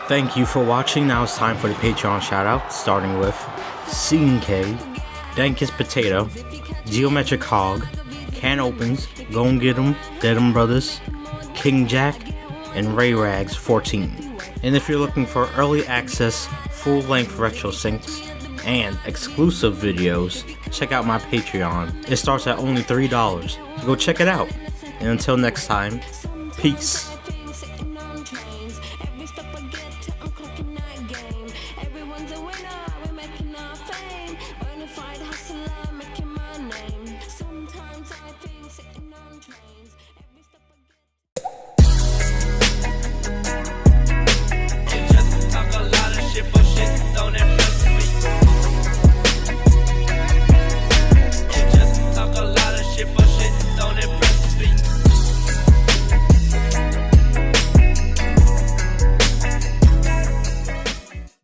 Thank you for watching. Now it's time for the Patreon shout-out, starting with CK, Dankest Potato, Geometric Hog, Can Opens, Gon' Get 'em, Dead 'em Brothers, King Jack, and Ray Rags 14. And if you're looking for early access, full-length retro syncs, and exclusive videos, check out my Patreon. It starts at only $3, so go check it out. And until next time, peace.